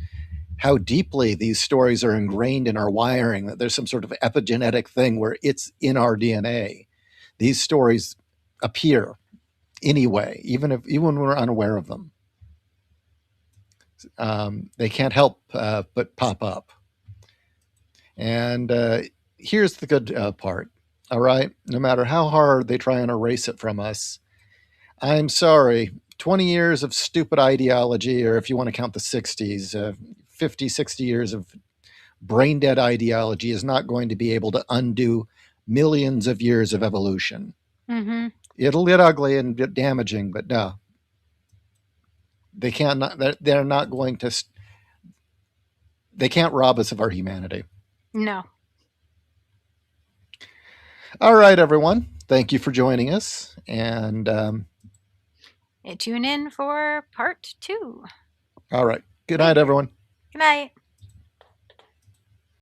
how deeply these stories are ingrained in our wiring, that there's some sort of epigenetic thing where it's in our DNA. These stories appear anyway, even when we're unaware of them. They can't help but pop up. And here's the good part. All right, no matter how hard they try and erase it from us, I'm sorry. 20 years of stupid ideology, or if you want to count the 60s, 50, 60 years of brain dead ideology is not going to be able to undo millions of years of evolution. Hmm. It'll get ugly and get damaging, but no, they can't. They're not going to. They can't rob us of our humanity. No. All right, everyone. Thank you for joining us, and Tune in for part two all right. Good night, later. everyone. Good night.